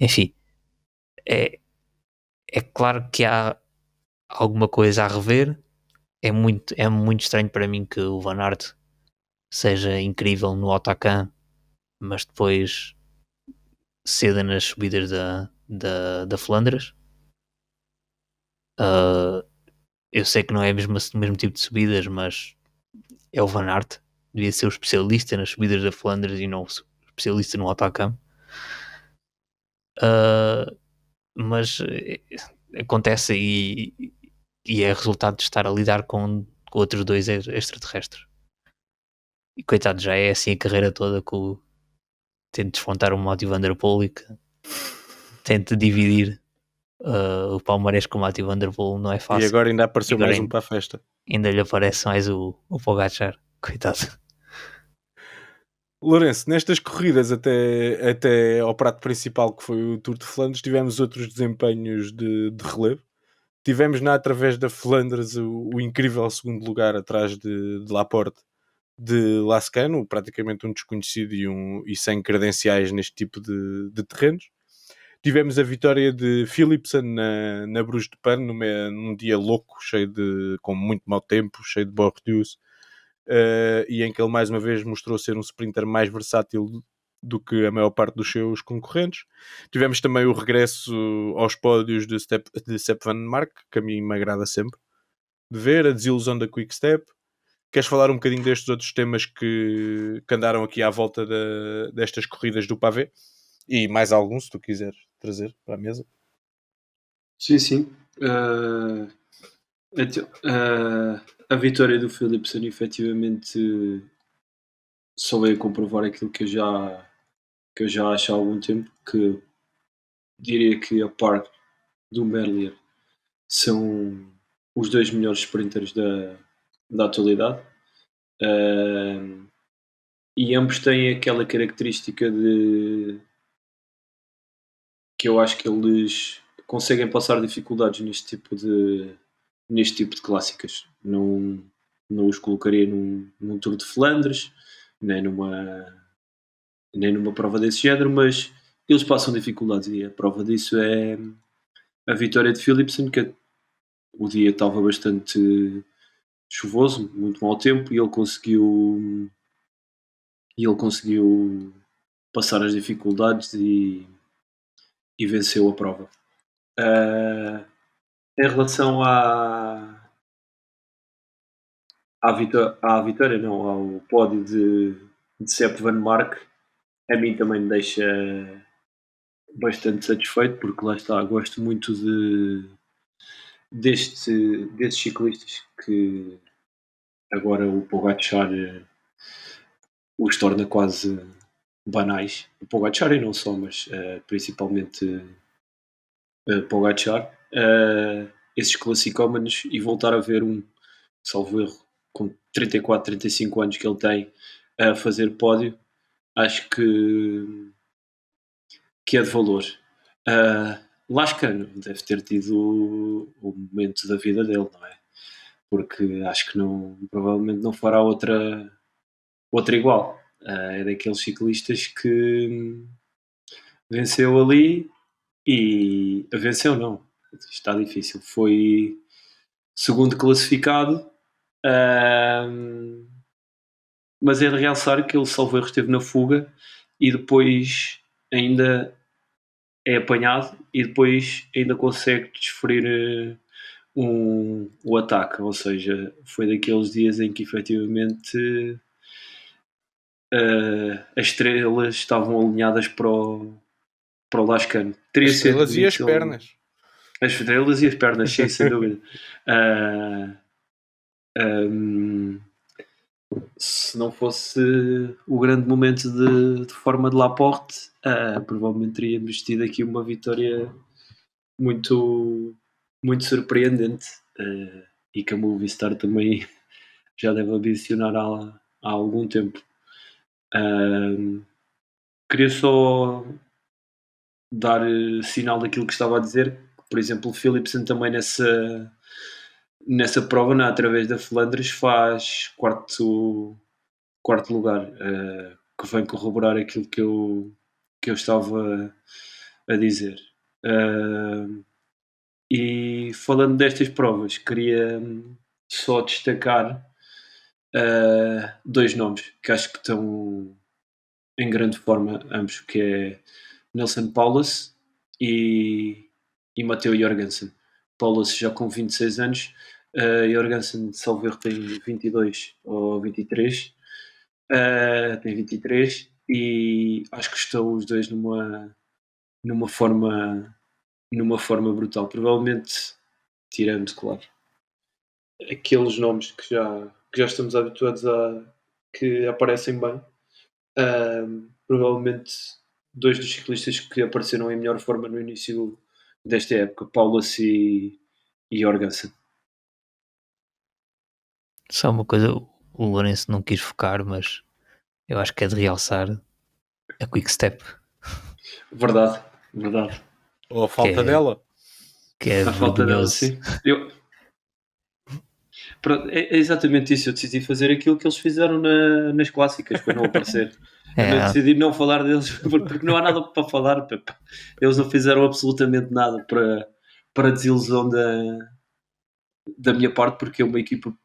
Enfim, é claro que há alguma coisa a rever. É muito estranho para mim que o Van Aert seja incrível no Autocan, mas depois ceda nas subidas da Flandres. Eu sei que não é o mesmo tipo de subidas, mas é o Van Aert. Devia ser o especialista nas subidas da Flandres e não o especialista no Autocan. Mas acontece e é resultado de estar a lidar com outros dois extraterrestres. E coitado, já é assim a carreira toda que tento desfontar o Mathieu Van Der Poel e que tento dividir o palmarés com o Mathieu Van Der Poel, não é fácil. E agora ainda apareceu agora mais um para a festa. Ainda lhe aparece mais o Pogačar, coitado. Lourenço, nestas corridas até ao prato principal que foi o Tour de Flandres, tivemos outros desempenhos de relevo. Tivemos através da Flandres o incrível segundo lugar atrás de Laporte de Lascano, praticamente um desconhecido e sem credenciais neste tipo de terrenos. Tivemos a vitória de Philipsen na Bruges de Pan, num dia louco, com muito mau tempo, cheio de Bordeaux, e em que ele mais uma vez mostrou ser um sprinter mais versátil do que a maior parte dos seus concorrentes. Tivemos também o regresso aos pódios de Sepp Van Mark, que a mim me agrada sempre de ver, a desilusão da Quick Step. Queres falar um bocadinho destes outros temas que andaram aqui à volta destas corridas do pavé? E mais algum, se tu quiseres trazer para a mesa. Sim. A vitória do Philipsen efetivamente só veio comprovar aquilo que eu já acho há algum tempo, que diria que a par do Merlier são os dois melhores sprinters da atualidade. E ambos têm aquela característica de que eu acho que eles conseguem passar dificuldades neste tipo de clássicas. Não os colocaria num Tour de Flandres, nem numa prova desse género, mas eles passam dificuldades e a prova disso é a vitória de Philipsen, que o dia estava bastante chuvoso, muito mau tempo, e ele conseguiu passar as dificuldades e venceu a prova. Em relação à vitória, não, ao pódio de Sepp Van Mark, a mim também me deixa bastante satisfeito, porque lá está, gosto muito destes ciclistas que agora o Pogačar os torna quase banais. O Pogačar e não só, mas principalmente Pogačar. Esses classicómanos, e voltar a ver salvo erro, com 34, 35 anos que ele tem a fazer pódio, acho que é de valor. Lascano deve ter tido o momento da vida dele, não é? Porque acho que provavelmente não fará outra igual. É daqueles ciclistas que venceu ali e venceu não, está difícil, foi segundo classificado, mas é de realçar que ele, salvo erro, esteve na fuga e depois ainda é apanhado e depois ainda consegue desferir o ataque, ou seja, foi daqueles dias em que efetivamente as estrelas estavam alinhadas para o Lascano. As estrelas e as pernas. As estrelas e as pernas, sim, sem dúvida. Se não fosse o grande momento de forma de Laporte, provavelmente teríamos tido aqui uma vitória muito, muito surpreendente, e que a Movistar também já deve ambicionar há algum tempo. Queria só dar sinal daquilo que estava a dizer. Por exemplo, o Philipsen também nessa prova, através da Flandres, faz quarto lugar, que vem corroborar aquilo que eu estava a dizer. E falando destas provas, queria só destacar dois nomes que acho que estão em grande forma, ambos, que é Nelson Paulus e Matteo Jorgensen. Paulus já com 26 anos, Jorgensen, salvo erro, tem 22 ou 23. Tem 23 e acho que estão os dois numa forma brutal. Provavelmente, tirando, claro, aqueles nomes que já estamos habituados que aparecem bem, provavelmente dois dos ciclistas que apareceram em melhor forma no início desta época, Paulus e Jorgensen. Só uma coisa, o Lourenço não quis focar, mas eu acho que é de realçar a Quick Step. Verdade. Ou a falta dela. Que é a falta dela, sim. É exatamente isso. Eu decidi fazer aquilo que eles fizeram nas clássicas para não aparecer. Eu decidi não falar deles porque não há nada para falar. Eles não fizeram absolutamente nada para desilusão da minha parte, porque é uma equipa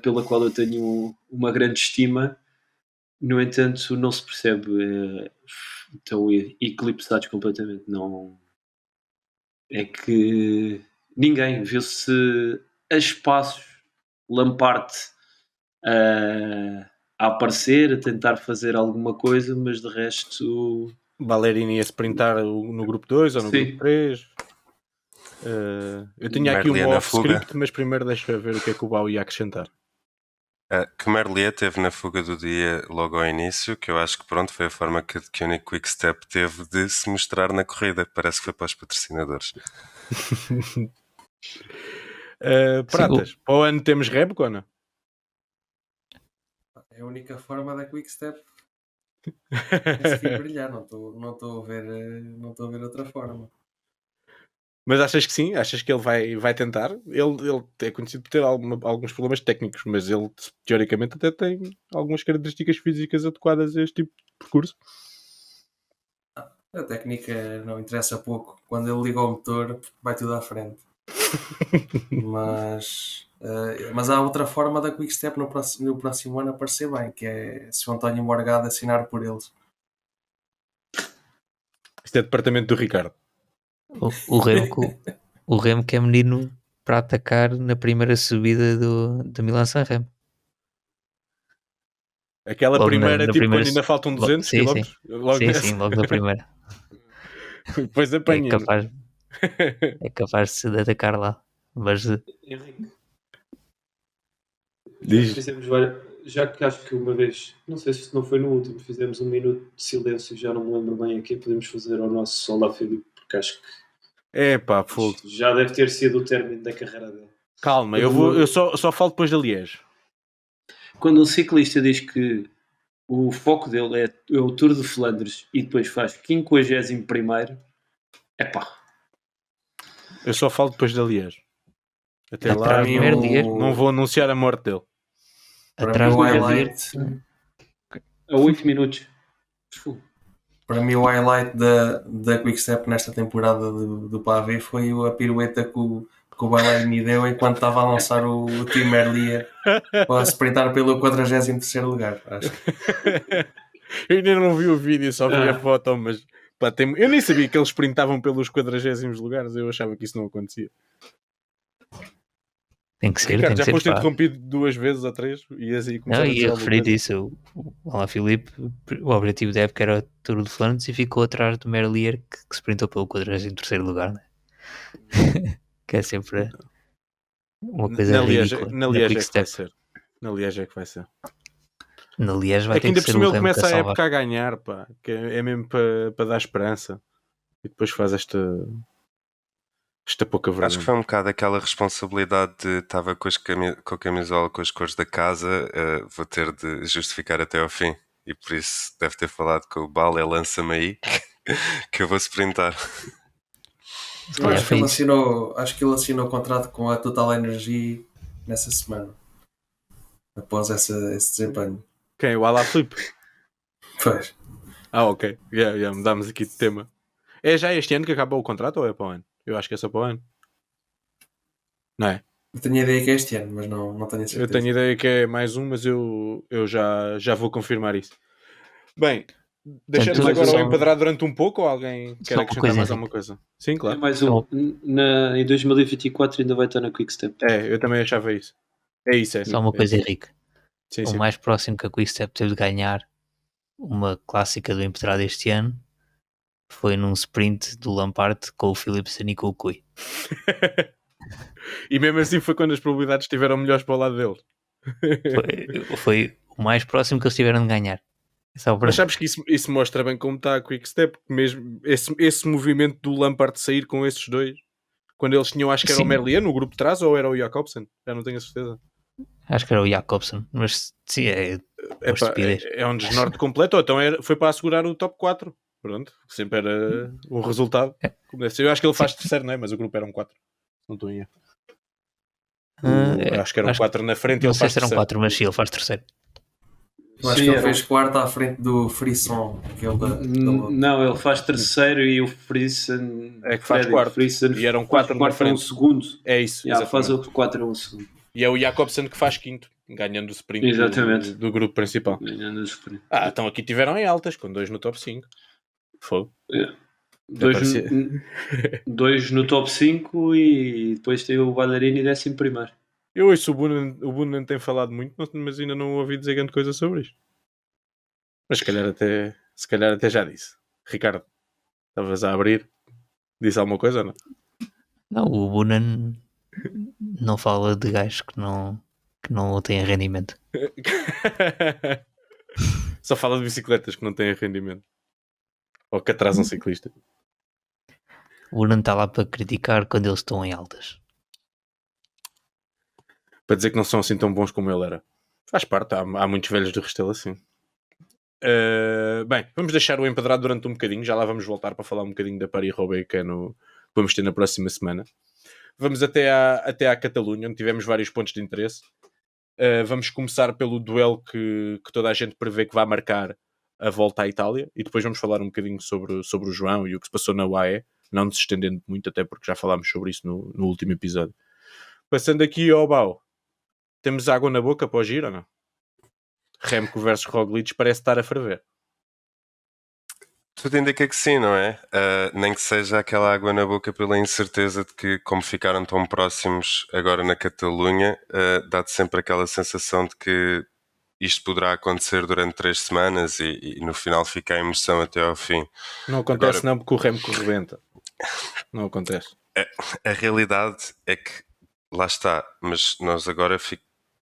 pela qual eu tenho uma grande estima. No entanto, não se percebe. Estão eclipsados completamente. Não é que ninguém viu-se a espaços. Lampard a aparecer, a tentar fazer alguma coisa, mas de resto Ballerini a sprintar no grupo 2 ou no grupo 3. Eu tinha aqui um off-script, mas primeiro deixa ver o que é que o Bau ia acrescentar. Que Merlier teve na fuga do dia logo ao início, que eu acho que pronto, foi a forma que a Unique Quick Step teve de se mostrar na corrida. Parece que foi para os patrocinadores. Pratas, para o ano temos Rebco ou não? É a única forma da Quickstep conseguir brilhar. Não estou a ver outra forma. Mas achas que sim? Achas que ele vai tentar? Ele é conhecido por ter alguns problemas técnicos, mas ele teoricamente até tem algumas características físicas adequadas a este tipo de percurso. A técnica não interessa pouco. Quando ele liga o motor, vai tudo à frente. Mas há outra forma da Quickstep no próximo ano aparecer bem, que é se o António Morgado assinar por eles. Isto é departamento do Ricardo. O Remco é menino para atacar na primeira subida do Milan-San Remo. Aquela Logo primeira, na tipo, primeira- quando ainda faltam 200 sim, km. Logo nessa. Sim, logo na primeira. Depois É apanha. capaz de atacar lá. Mas Henrique, Diz. já que acho que uma vez, não sei se não foi no último, fizemos um minuto de silêncio, já não me lembro bem a quem podemos fazer ao nosso Solá Filipe, porque acho que É pá, fogo. isto já deve ter sido o término da carreira dele. Calma, eu só falo depois da Liège. Quando um ciclista diz que o foco dele é o Tour de Flandres e depois faz 51º, é pá. Eu só falo depois da Liège. Até Atrás lá do primeiro Liège. não vou anunciar a morte dele. atrás Para mim, do o Liège, highlight, A 8 minutos. para mim, o highlight da Quickstep nesta temporada do Pavé foi a pirueta que o Ballerini deu enquanto estava a lançar o Tim Merlier para sprintar pelo 43º lugar. Acho. Eu ainda não vi o vídeo, só vi a Ah. foto, mas pá, eu nem sabia que eles sprintavam pelos 40º lugares, eu achava que isso não acontecia. tem que ser. Ricardo, já foste pá. interrompido 2 vezes ou 3 e assim Não, começaram a dizer ia alguma referir coisa. isso. O Alain Philippe, o objetivo da época era o Tour de Flandres e ficou atrás do Merlier que se sprintou pelo 43º lugar, né? Que é sempre uma coisa ridícula. Na Liège é que vai Quickstep. ser. Na Liège é que vai ser. Na Liège vai É que ter ainda que por ser o cima ele Remco a começa a salvar. época a ganhar, pá, que é mesmo para dar esperança. E depois faz esta pouca vergonha. Acho que foi um bocado aquela responsabilidade de estava com a camisola com as cores da casa, vou ter de justificar até ao fim. E por isso deve ter falado com o Bale, lança-me aí que eu vou sprintar. Se calhar Acho que foi ele isso. assinou o contrato com a Total Energy nessa semana, após esse desempenho. Quem? O Alaphilippe? Pois. Ah, ok. Já mudámos aqui de tema. É já este ano que acabou o contrato ou é para o ano? Eu acho que é só para o ano. Não é? Eu tenho a ideia que é este ano, mas não tenho a certeza. Eu tenho a ideia que é mais um, mas eu já vou confirmar isso. Bem, deixamos Portanto, agora só- o empadrar durante um pouco ou alguém quer uma acrescentar coisa, mais Henrique. alguma coisa? Sim, É claro. mais um. Em 2024 ainda vai estar na Quickstep. É, eu também achava isso. É isso, é. Só uma É coisa, isso. Henrique. Sim, O sim. mais próximo que a Quickstep teve de ganhar uma clássica do Empedrado este ano foi num sprint do Lampard com o Philipsen e com o Cui. E mesmo assim foi quando as probabilidades estiveram melhores para o lado deles. Foi o mais próximo que eles tiveram de ganhar. Só para... Mas sabes que isso mostra bem como está a Quickstep, mesmo esse movimento do Lampard sair com esses dois, quando eles tinham, acho que era o Sim. Merlier no grupo de trás ou era o Jacobsen, já não tenho a certeza. Acho que era o Jacobsen, mas sim, é uma estupidez. É um desnorte completo, ou então foi para assegurar o top 4. Pronto, sempre era o resultado. Como deve ser. Eu acho que ele faz terceiro, não é? Mas o grupo eram 4. Não estou em erro. Acho que eram 4 na frente e Não ele sei faz se eram terceiro. 4, mas sim, ele faz terceiro. Eu acho que ele fez quarto à frente do Frisson, aquele da Não, ele faz terceiro e o Friesen É que faz quarto. E eram 4 na quarto a um frente. segundo. É isso. Faz exatamente. o 4 a um segundo. E é o Jacobsen que faz quinto, ganhando o sprint Exatamente. do grupo principal. Ganhando o sprint. Então aqui tiveram em altas, com 2 no top 5. Fogo. Dois, dois no top 5 e depois tem o Ballerini 11º. Eu ouço o Bunan tem falado muito, mas ainda não ouvi dizer grande coisa sobre isto. Mas se calhar até já disse. Ricardo, estavas a abrir? Disse alguma coisa ou não? Não, o Bunan não fala de gajos que não têm rendimento. Só fala de bicicletas que não têm rendimento. Ou que atrasam ciclista. O Bunan está lá para criticar quando eles estão em altas. para dizer que não são assim tão bons como ele era. Faz parte, há muitos velhos do Restelo assim. Bem, vamos deixar o empedrado durante um bocadinho, já lá vamos voltar para falar um bocadinho da Paris-Roubaix que vamos ter na próxima semana. Vamos até à Catalunha, onde tivemos vários pontos de interesse. Vamos começar pelo duelo que toda a gente prevê que vai marcar a volta à Itália, e depois vamos falar um bocadinho sobre o João e o que se passou na UAE, não nos estendendo muito, até porque já falámos sobre isso no último episódio. Passando aqui ao Bau, temos água na boca para o giro ou não? Remco versus Roglic parece estar a ferver. Tudo indica que sim, não é? Nem que seja aquela água na boca pela incerteza de que, como ficaram tão próximos agora na Catalunha, dá-te sempre aquela sensação de que isto poderá acontecer durante 3 semanas e no final fica a emoção até ao fim. Não acontece não, porque o Remco rebenta. Não acontece. A realidade é que, lá está, mas nós agora,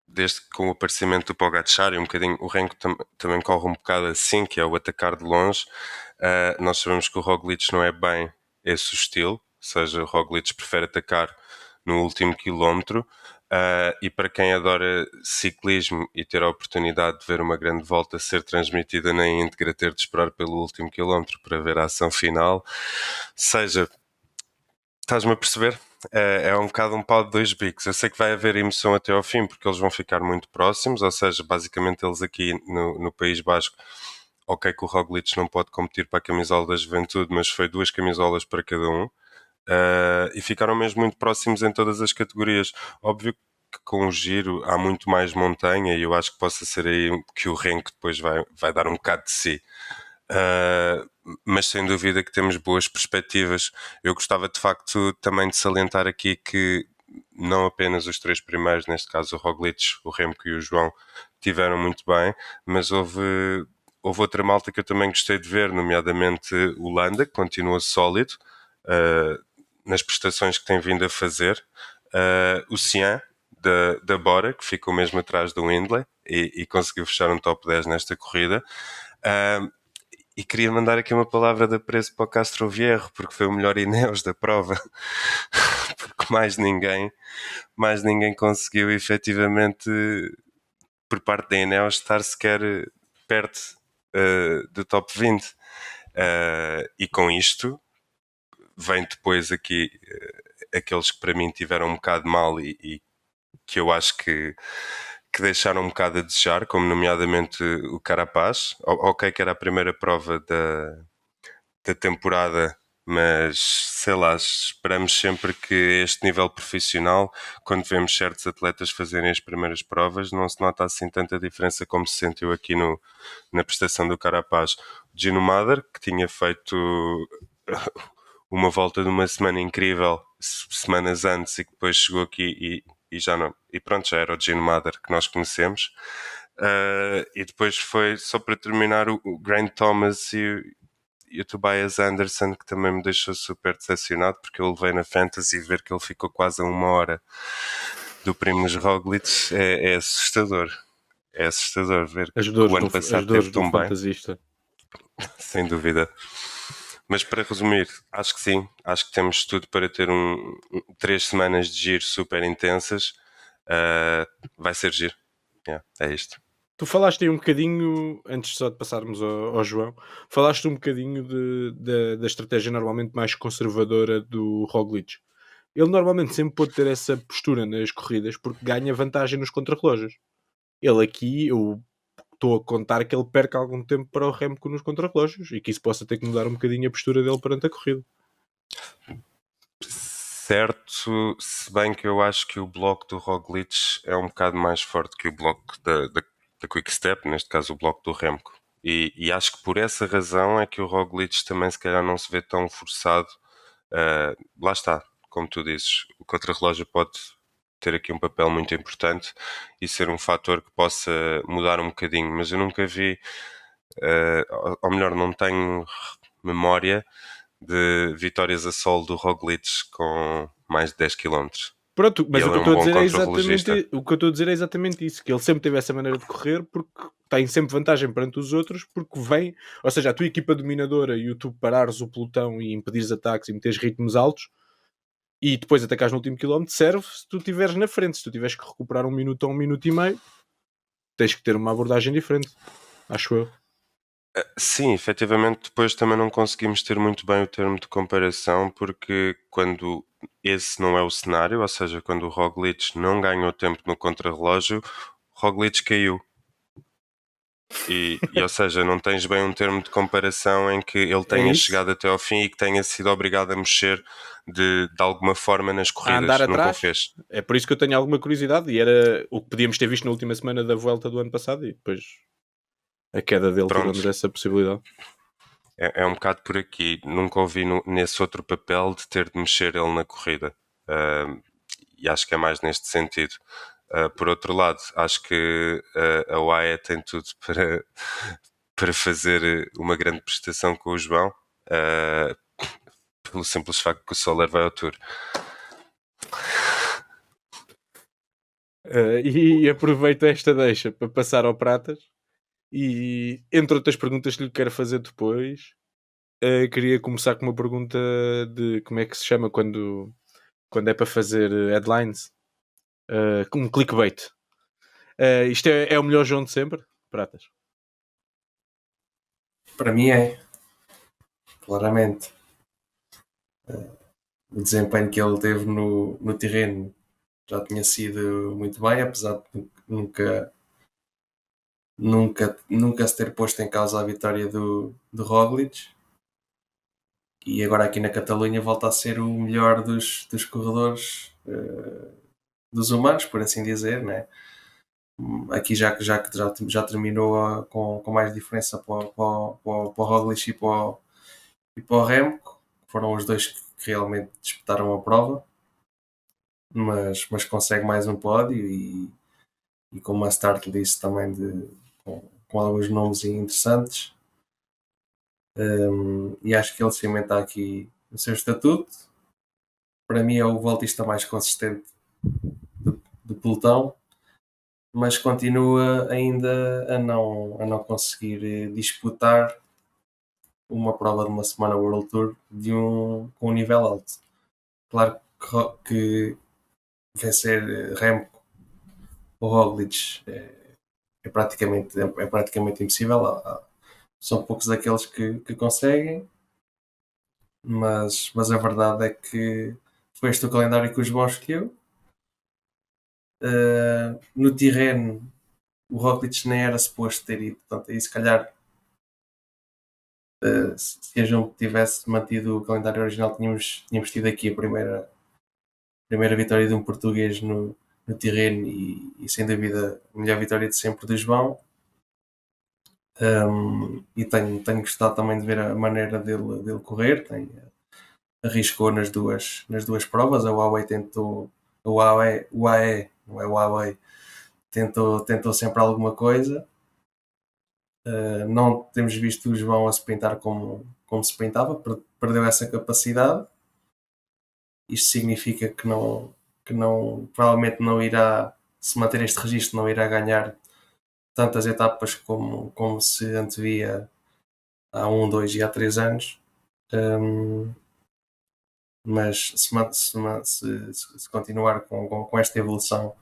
desde que com o aparecimento do Pogačar e um bocadinho, o Remco também corre um bocado assim, que é o atacar de longe. Nós sabemos que o Roglic não é bem esse o estilo, ou seja, o Roglic prefere atacar no último quilómetro, e para quem adora ciclismo e ter a oportunidade de ver uma grande volta ser transmitida na íntegra, ter de esperar pelo último quilómetro para ver a ação final, seja, estás-me a perceber? É um bocado um pau de dois bicos. Eu sei que vai haver emoção até ao fim, porque eles vão ficar muito próximos, ou seja, basicamente eles aqui no País Basco, ok que o Roglic não pode competir para a camisola da Juventude, mas foi 2 camisolas para cada um, e ficaram mesmo muito próximos em todas as categorias. Óbvio que com o giro há muito mais montanha e eu acho que possa ser aí que o Renko depois vai dar um bocado de si. Mas sem dúvida que temos boas perspectivas. Eu gostava de facto também de salientar aqui que não apenas os 3 primeiros, neste caso o Roglic, o Remco e o João, tiveram muito bem, mas houve outra malta que eu também gostei de ver, nomeadamente o Landa, que continua sólido nas prestações que tem vindo a fazer, o Cian da Bora, que ficou mesmo atrás do Windley e conseguiu fechar um top 10 nesta corrida. E queria mandar aqui uma palavra de apreço para o Castro Vierro, porque foi o melhor Ineos da prova. Porque mais ninguém conseguiu efetivamente, por parte da Ineos, estar sequer perto do top 20. E com isto, vem depois aqui aqueles que para mim tiveram um bocado mal e que eu acho que deixaram um bocado a desejar, como nomeadamente o Carapaz. Ok que era a primeira prova da temporada, mas sei lá, esperamos sempre que este nível profissional, quando vemos certos atletas fazerem as primeiras provas, não se nota assim tanta diferença como se sentiu aqui na prestação do Carapaz. O Gino Mader, que tinha feito uma volta de uma semana incrível semanas antes e que depois chegou aqui e já não, e pronto, já era o Gino Mader que nós conhecemos. E depois foi, só para terminar, o Grant Thomas e o Tobias Anderson, que também me deixou super decepcionado, porque eu levei na Fantasy e ver que ele ficou quase a 1 hora do Primož Roglic é assustador. É assustador ver As que dores o ano passado teve tão bem. fantasista. Sem dúvida. Mas para resumir, acho que sim, acho que temos tudo para ter 3 semanas de giro super intensas. Vai ser giro. É isto. Tu falaste aí um bocadinho, antes só de passarmos ao João, falaste um bocadinho da estratégia normalmente mais conservadora do Roglic. Ele normalmente sempre pode ter essa postura nas corridas porque ganha vantagem nos contrarrelógios. Ele aqui, eu estou a contar que ele perca algum tempo para o Remco nos contrarrelógios e que isso possa ter que mudar um bocadinho a postura dele perante a corrida. Certo, se bem que eu acho que o bloco do Roglic é um bocado mais forte que o bloco da Quick Step, neste caso o bloco do Remco. E acho que por essa razão é que o Roglic também se calhar não se vê tão forçado. Lá está, como tu dizes, o contrarrelógio pode ter aqui um papel muito importante e ser um fator que possa mudar um bocadinho, mas eu nunca vi, ou melhor, não tenho memória de vitórias a solo do Roglic com mais de 10 km. Pronto, mas o que, eu estou a dizer o que eu estou a dizer é exatamente isso, que ele sempre teve essa maneira de correr porque tem sempre vantagem perante os outros, porque vem, ou seja, a tua equipa dominadora e o tu parares o pelotão e impedires ataques e meteres ritmos altos, e depois atacares no último quilómetro, serve se tu estiveres na frente. Se tu tiveres que recuperar 1 minuto ou 1 minuto e meio, tens que ter uma abordagem diferente, acho eu. Sim, efetivamente depois também não conseguimos ter muito bem o termo de comparação, porque quando esse não é o cenário, ou seja, quando o Roglic não ganhou tempo no contrarrelógio, o Roglic caiu. Ou seja, não tens bem um termo de comparação em que ele tenha isso? chegado até ao fim e que tenha sido obrigado a mexer de alguma forma nas A corridas. andar Nunca o atrás. fez. É por isso que eu tenho alguma curiosidade, e era o que podíamos ter visto na última semana da Vuelta do ano passado, e depois a queda dele Pronto. tirou-nos essa possibilidade. É um bocado por aqui. Nunca ouvi nesse outro papel de ter de mexer ele na corrida. E acho que é mais neste sentido. Por outro lado, acho que a UAE tem tudo para fazer uma grande prestação com o João, pelo simples facto que o Soler vai ao Tour. E aproveito esta deixa para passar ao Pratas, e entre outras perguntas que lhe quero fazer depois, queria começar com uma pergunta de como é que se chama quando é para fazer headlines, como clickbait. Isto é o melhor João de sempre, Pratas? Para mim é, claramente. O desempenho que ele teve no terreno já tinha sido muito bem, apesar de nunca se ter posto em causa a vitória do Roglic. E agora aqui na Catalunha volta a ser o melhor dos corredores, dos humanos, por assim dizer, né? Aqui já terminou com mais diferença para o Roglic e para o Remco. Foram os dois que realmente disputaram a prova, mas consegue mais um pódio e com uma start list também com alguns nomes interessantes. E acho que ele cimenta aqui o seu estatuto. Para mim é o voltista mais consistente do pelotão, mas continua ainda a não conseguir disputar uma prova de uma semana World Tour com um nível alto. Claro que vencer Remco ou Roglic é praticamente impossível. São poucos aqueles que conseguem, mas a verdade é que foi este o calendário que o João escolheu. No Tirreno, o Roglic nem era suposto ter ido, portanto, aí se calhar se a João tivesse mantido o calendário original, tínhamos tido aqui a primeira vitória de um português no Tirreno e sem dúvida a melhor vitória de sempre do João. E tenho gostado também de ver a maneira dele correr. Arriscou nas duas provas. A UAE tentou, o AE, não é o AE, tentou sempre alguma coisa. Não temos visto o João a se pintar como se pintava, perdeu essa capacidade. Isto significa que provavelmente não irá, se manter este registro, não irá ganhar tantas etapas como se antevia há 1, 2 e há 3 anos. Mas se continuar com esta evolução,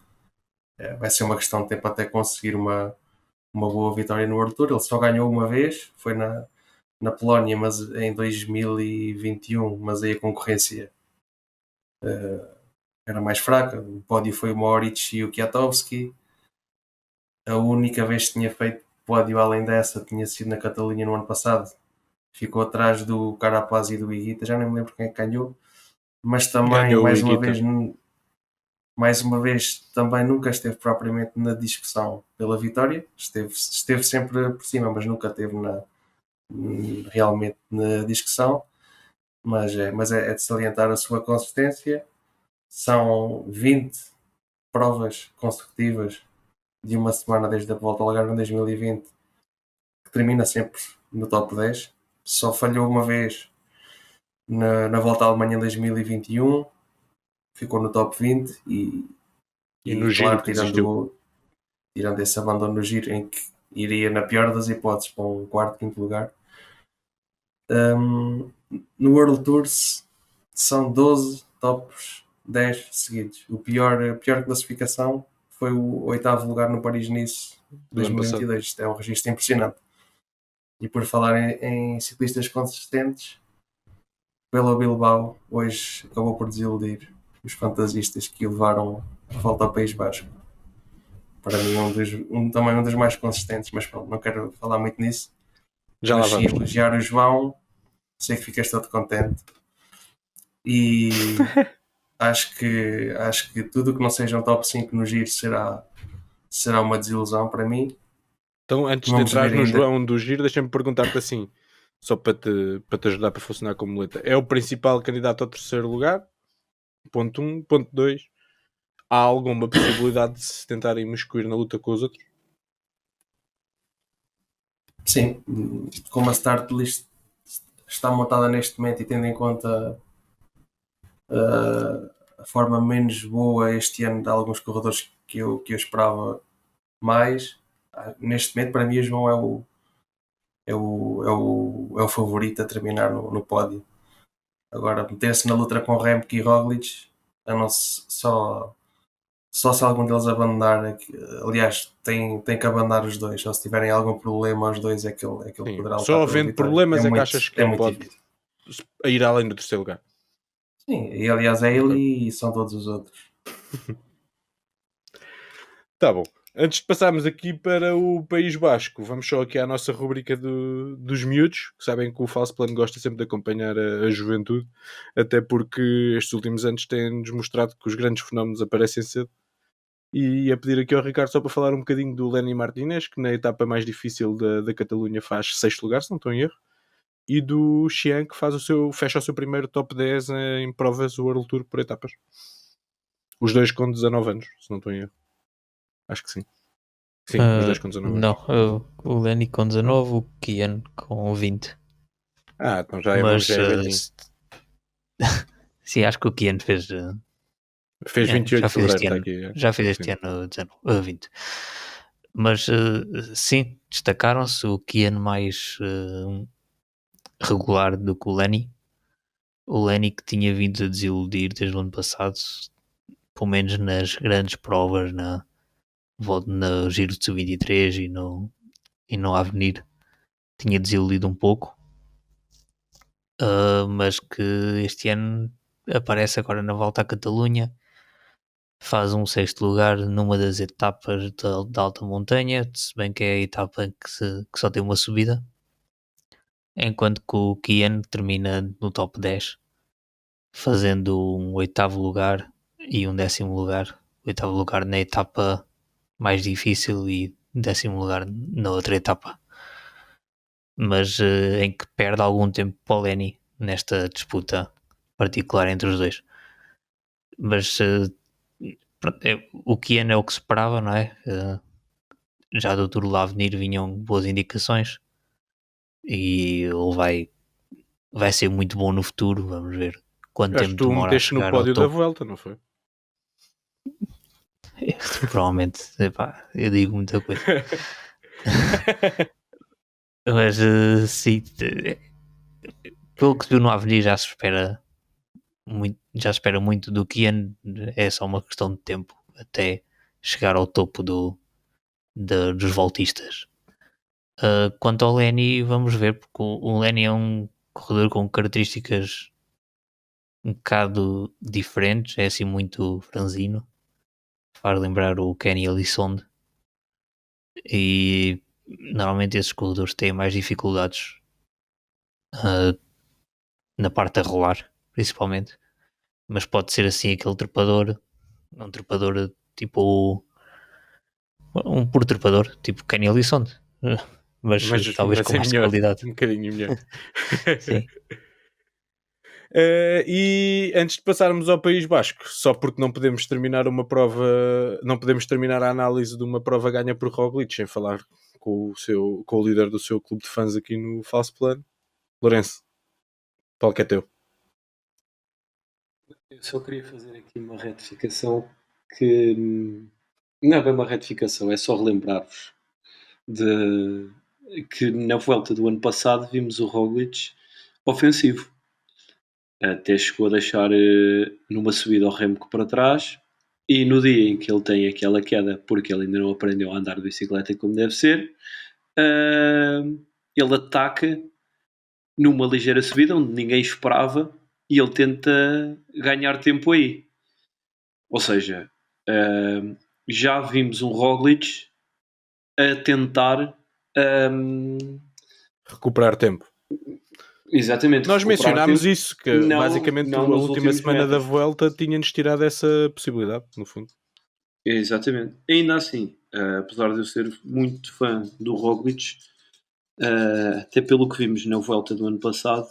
vai ser uma questão de tempo até conseguir uma boa vitória no World Tour. Ele só ganhou uma vez, foi na Polónia, mas em 2021, mas aí a concorrência era mais fraca. O pódio foi o Mohoric e o Kwiatkowski. A única vez que tinha feito pódio além dessa tinha sido na Catalunha no ano passado. Ficou atrás do Carapaz e do Higuita, já nem me lembro quem é que ganhou. Mas também, Ganhou o mais uma vez, também nunca esteve propriamente na discussão pela vitória. Esteve sempre por cima, mas nunca esteve realmente na discussão. Mas é de salientar a sua consistência. São 20 provas consecutivas de uma semana desde a volta ao Algarve em 2020 que termina sempre no top 10. Só falhou uma vez na volta à Alemanha em 2021, ficou no top 20 e no claro, Giro tirando esse abandono no Giro em que iria na pior das hipóteses para um quarto, quinto lugar. No World Tour são 12 tops 10 seguidos. A pior classificação foi o 8º lugar no Paris-Nice Do ano passado. 2022. Isto é um registro impressionante. E por falar em ciclistas consistentes, pelo Bilbao hoje acabou por desiludir os fantasistas que o levaram a volta ao País Basco. Para mim também um dos mais consistentes, mas pronto, não quero falar muito nisso. Já lá Mas sim, vamos. elogiar o João, sei que ficas todo contente. E acho que tudo que não seja um top 5 no giro será uma desilusão para mim. Então, antes de Vamos entrar ver no ainda. João do Giro, deixa-me perguntar-te assim, só para te ajudar para funcionar como muleta. É o principal candidato ao terceiro lugar? Ponto 1. Ponto 2. Há alguma possibilidade de se tentarem imiscuir na luta com os outros? Sim, como a start list está montada neste momento e tendo em conta a forma menos boa este ano de alguns corredores que eu esperava mais, neste momento para mim o João é o favorito a terminar no pódio. Agora, meter-se na luta com Remco e Roglic, a não só se algum deles abandonar, aliás, tem que abandonar os dois, ou se tiverem algum problema os dois é que ele Sim. poderá lutar Só pela havendo vitória. problemas é que muito- achas que ele muito pode difícil. ir além do terceiro lugar? Sim, e aliás é ele e são todos os outros. Tá bom. Antes de passarmos aqui para o País Basco, vamos só aqui à nossa rubrica dos miúdos, que sabem que o Falso Plano gosta sempre de acompanhar a juventude, até porque estes últimos anos têm-nos mostrado que os grandes fenómenos aparecem cedo. E ia pedir aqui ao Ricardo só para falar um bocadinho do Lenny Martínez, que na etapa mais difícil da Catalunha faz 6º lugar, se não estou em erro, e do Xian, que fecha o seu primeiro top 10 em provas World Tour por etapas. Os dois com 19 anos, se não estou em erro. Acho que sim. Sim, os dois com 19 anos. Não, o Lenny com 19, o Kian com 20. Então já é Mas velhinho. sim, acho que o Kian fez. Fez 28 já de fez fevereiro, este está ano. aqui. É. Já fez este Sim. ano 20. Mas sim, destacaram-se o Kian mais regular do que o Lenny. O Lenny que tinha vindo a desiludir desde o ano passado, pelo menos nas grandes provas, no Giro de Sub-23 e no Avenir, tinha desiludido um pouco. Mas que este ano aparece agora na Volta à Catalunha, faz um 6º lugar numa das etapas da alta montanha, se bem que é a etapa que só tem uma subida, enquanto que o Kian termina no top 10, fazendo um 8º lugar e um 10º lugar. 8º lugar na etapa mais difícil e 10º lugar na outra etapa. Mas em que perde algum tempo para o Lenny nesta disputa particular entre os dois. Mas pronto, o Kian é o que se esperava, não é? Já do Tour de Avenir vinham boas indicações e ele vai ser muito bom no futuro. Vamos ver quanto Acho que tempo tu demora a meteste no chegar ao pódio da topo. Vuelta, não foi? Provavelmente, epá, eu digo muita coisa. Mas sim, pelo que se viu no Avenir já se espera muito do Kian. É só uma questão de tempo até chegar ao topo dos voltistas. Quanto ao Lenny, vamos ver, porque o Lenny é um corredor com características um bocado diferentes, é assim muito franzino, faz lembrar o Kenny Elissonde, e normalmente esses corredores têm mais dificuldades na parte a rolar, principalmente, mas pode ser assim aquele trepador, um trepador tipo um puro trepador, tipo Kenny Elissonde, mas talvez com é mais melhor, qualidade. um bocadinho melhor. Sim. E antes de passarmos ao País Basco, só porque não podemos terminar uma prova, não podemos terminar a análise de uma prova ganha por Roglic sem falar com o líder do seu clube de fãs aqui no Falso Plano. Lourenço, qual que é teu? Eu só queria fazer aqui uma retificação que não é bem uma retificação, é só relembrar-vos que na Vuelta do ano passado vimos o Roglic ofensivo. Até chegou a deixar numa subida ao Remco para trás, e no dia em que ele tem aquela queda, porque ele ainda não aprendeu a andar de bicicleta como deve ser, ele ataca numa ligeira subida onde ninguém esperava e ele tenta ganhar tempo aí. Ou seja, já vimos um Roglic a tentar Recuperar tempo. exatamente Nós recuperar mencionámos tempo. isso, que Não- basicamente não a nos última últimos semana da metros. Vuelta tinha-nos tirado essa possibilidade, no fundo. Exatamente. Ainda assim, apesar de eu ser muito fã do Roglic, até pelo que vimos na Vuelta do ano passado,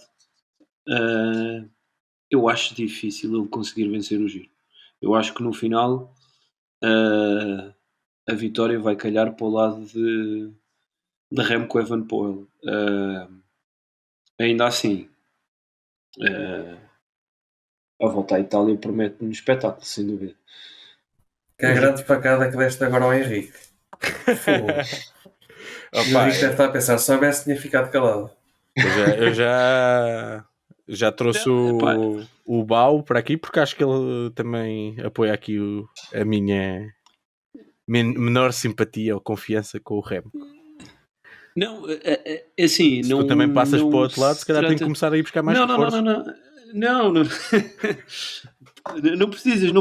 eu acho difícil ele conseguir vencer o Giro. Eu acho que no final a vitória vai calhar para o lado de Remco Evenepoel. Ainda assim, a volta à Itália promete um espetáculo, sem dúvida. Que a grande facada que deste agora ao Henrique. Fogo. E o Opa, Henrique deve estar a pensar, se soubesse tinha ficado calado. eu já trouxe o Bau para aqui, porque acho que ele também apoia aqui a minha menor simpatia ou confiança com o Remco. Não, é assim, Se não, tu também passas não para o outro lado, se calhar tem que trata- começar a ir buscar mais não, não, reforços. não, não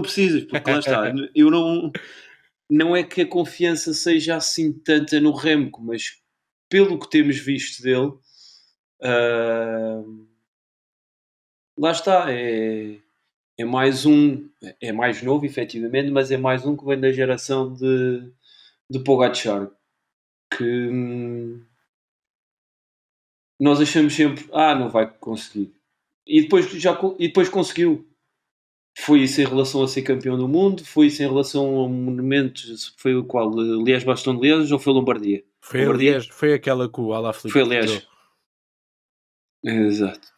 precisas, porque lá está, eu não é que a confiança seja assim tanta no Remco, mas pelo que temos visto dele, lá está, é mais um, é mais novo efetivamente, mas é mais um que vem da geração de Pogacar, que nós achamos sempre, não vai conseguir. E depois conseguiu. Foi isso em relação a ser campeão do mundo, foi isso em relação a monumentos, foi o qual? Liège-Bastogne-Liège ou foi Lombardia? Foi Lombardia? aliás, foi aquela que o Alaphilippe Foi Liège. Exato.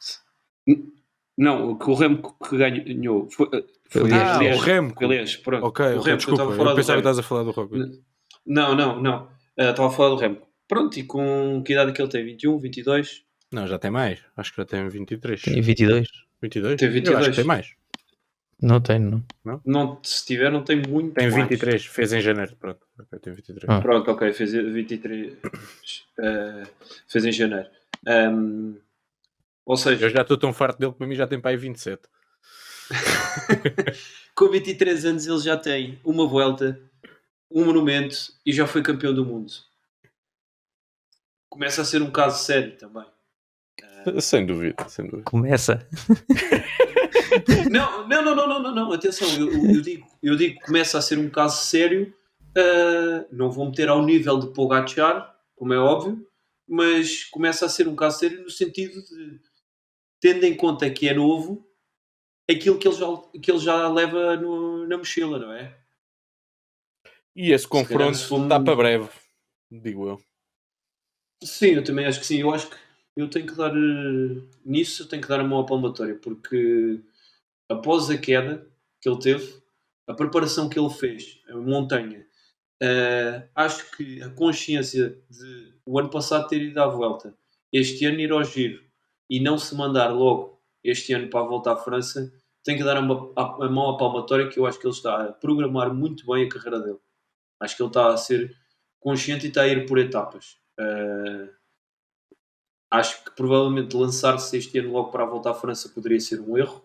Não, o que o Remco que ganhou foi o Remco. Foi Liège, pronto. Ok, o Remco, desculpa, eu estava a falar eu do pensava que Remco. estás a falar do Roglic. Não. Estava a falar do Remco. Pronto, e com que idade que ele tem? 21, 22? Não, já tem mais. Acho que já tem 23. Tem 22? 22? Tem Eu acho que 22. tem mais. Não tenho, não. Não, se tiver, não tem muito Tem mais. 23, fez em janeiro. Pronto, ok, tem 23. Ah. Pronto, ok, fez 23. Fez em janeiro. Ou Eu seja, já estou tão farto dele que para mim já tem para aí 27. com 23 anos ele já tem uma volta, um monumento e já foi campeão do mundo. Começa a ser um caso sério também. Sem dúvida, sem dúvida. Começa. Não, atenção, eu digo que começa a ser um caso sério. Não vou meter ao nível de Pogacar, como é óbvio, mas começa a ser um caso sério no sentido de, tendo em conta que é novo, aquilo que ele já leva na mochila, não é? E esse calhar, confronto se for- está para breve, digo eu. Sim, eu também acho que sim. Eu acho que eu tenho que dar nisso, eu tenho que dar a mão à palmatória, porque após a queda que ele teve, a preparação que ele fez, a montanha, acho que a consciência de o ano passado ter ido à volta, este ano ir ao Giro e não se mandar logo este ano para a volta à França, tem que dar a mão à palmatória, que eu acho que ele está a programar muito bem a carreira dele. Acho que ele está a ser consciente e está a ir por etapas. Acho que provavelmente lançar-se este ano logo para a volta à França poderia ser um erro.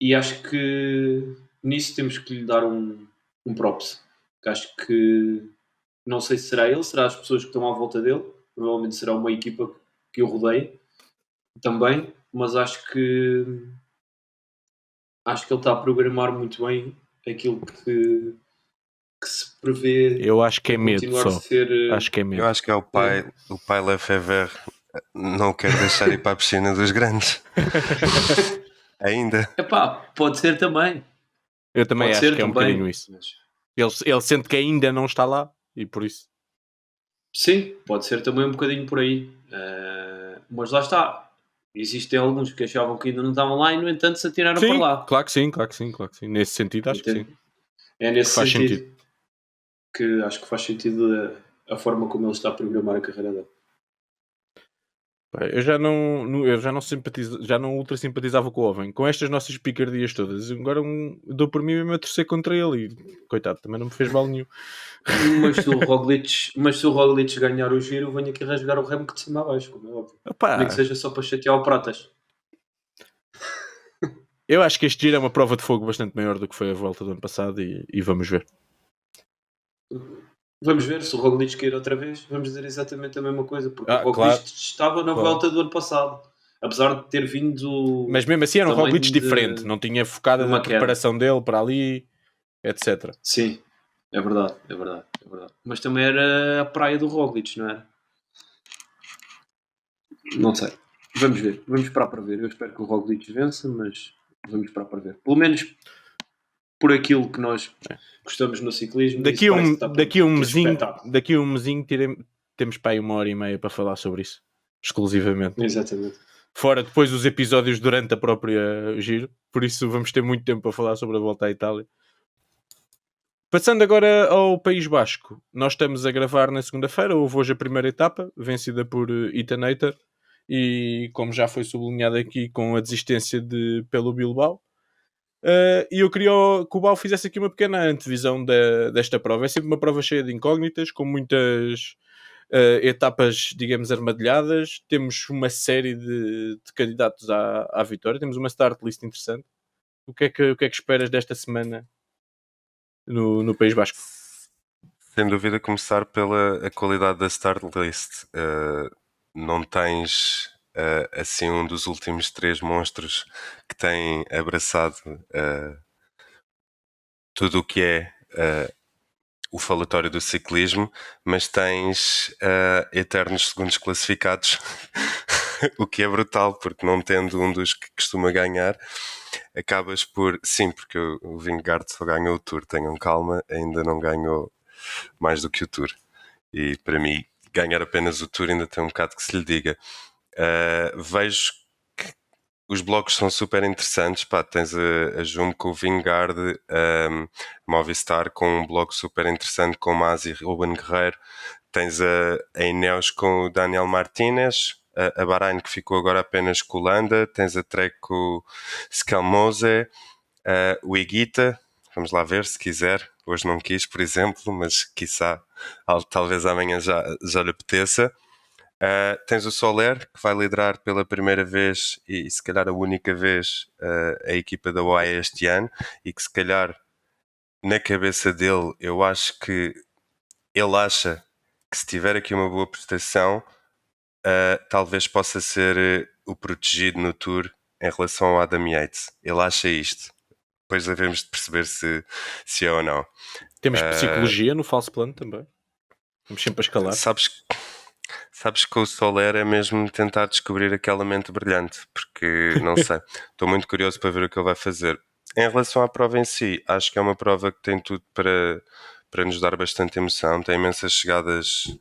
E acho que nisso temos que lhe dar um props. Que acho que não sei se será ele, será as pessoas que estão à volta dele, provavelmente será uma equipa que o rodeia também, mas acho que ele está a programar muito bem aquilo que se prevê. Eu acho que é medo continuar só. a ser. Acho que é medo. Eu acho que é o pai Lefebvre não quer deixar ir para a piscina dos grandes. Ainda. Epá, pode ser também. Eu também Pode acho ser que é um também. bocadinho isso. Ele sente que ainda não está lá e por isso. Sim, pode ser também um bocadinho por aí. Mas lá está. Existem alguns que achavam que ainda não estavam lá e, no entanto, se atiraram Sim, para lá. claro que sim. Nesse sentido, acho que sim. É nesse Faz sentido que acho que faz sentido a forma como ele está a programar a carreira dele. Pá, eu já não ultra simpatizava com o Oven. Com estas nossas picardias todas, agora dou por mim mesmo a torcer contra ele e, coitado, também não me fez mal nenhum. Mas se o Roglic ganhar o giro, venho aqui rasgar o remo que de cima a baixo, como é óbvio. Epá, Nem que seja só para chatear o Pratas. eu acho que este giro é uma prova de fogo bastante maior do que foi a volta do ano passado e vamos ver. Vamos ver, se o Roglic cair outra vez, vamos dizer exatamente a mesma coisa, porque o Roglic claro. estava na Claro. volta do ano passado, apesar de ter vindo... Mas mesmo assim era um também Roglic diferente, não tinha focado de na uma queda. preparação dele para ali, etc. Sim, é verdade. Mas também era a praia do Roglic, não era? Não sei. Vamos ver, vamos esperar para ver. Eu espero que o Roglic vença, mas vamos esperar para ver. Pelo menos por aquilo que nós gostamos no ciclismo. Daqui isso a parece que está daqui a um ter mesinho, espetáculo. daqui a um mesinho temos para aí 1h30 para falar sobre isso, exclusivamente. Exatamente. Fora depois os episódios durante a própria giro, por isso vamos ter muito tempo para falar sobre a volta à Itália. Passando agora ao País Basco, nós estamos a gravar na segunda-feira, houve hoje a primeira etapa, vencida por Ethan Hayter, e como já foi sublinhado aqui, com a desistência pelo Bilbao. E eu queria que o Bal fizesse aqui uma pequena antevisão desta prova. É sempre uma prova cheia de incógnitas, com muitas etapas, digamos, armadilhadas. Temos uma série de candidatos à vitória. Temos uma start list interessante. O que é que esperas desta semana no País Basco? Sem dúvida, começar pela a qualidade da start list. Não tens assim um dos últimos 3 monstros que tem abraçado tudo o que é o falatório do ciclismo, mas tens eternos segundos classificados, o que é brutal, porque não tendo um dos que costuma ganhar, acabas por... Sim, porque o Vingegaard só ganhou o Tour, tenham calma, ainda não ganhou mais do que o Tour. E para mim, ganhar apenas o Tour ainda tem um bocado que se lhe diga. Vejo que os blocos são super interessantes. Pá, tens a Jumbo com o Vingegaard, Movistar com um bloco super interessante com o Mas e Ruben Guerreiro. Tens a Ineos com o Daniel Martinez, a Bahrein que ficou agora apenas com o Landa. Tens a Trek com o Scalmose, o Higuita. Vamos lá ver se quiser. Hoje não quis, por exemplo, mas quiçá talvez amanhã já lhe apeteça. Tens o Soler, que vai liderar pela primeira vez e se calhar a única vez a equipa da UAE este ano, e que se calhar na cabeça dele eu acho que ele acha que se tiver aqui uma boa prestação talvez possa ser o protegido no Tour em relação ao Adam Yates. Ele acha isto. Depois devemos de perceber se é ou não. Temos psicologia no falso plano também. Vamos sempre a escalar. Sabes que o Soler é mesmo tentar descobrir aquela mente brilhante, porque não sei, estou muito curioso para ver o que ele vai fazer. Em relação à prova em si, acho que é uma prova que tem tudo para nos dar bastante emoção, tem imensas chegadas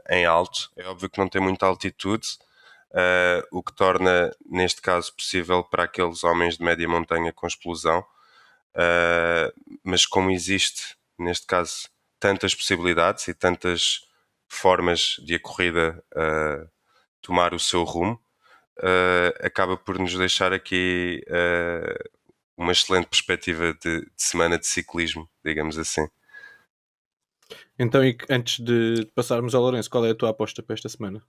em alto, é óbvio que não tem muita altitude, o que torna, neste caso, possível para aqueles homens de média montanha com explosão, mas como existe, neste caso, tantas possibilidades e tantas formas de a corrida tomar o seu rumo, acaba por nos deixar aqui uma excelente perspectiva de semana de ciclismo, digamos assim. Então, e antes de passarmos ao Lourenço, qual é a tua aposta para esta semana?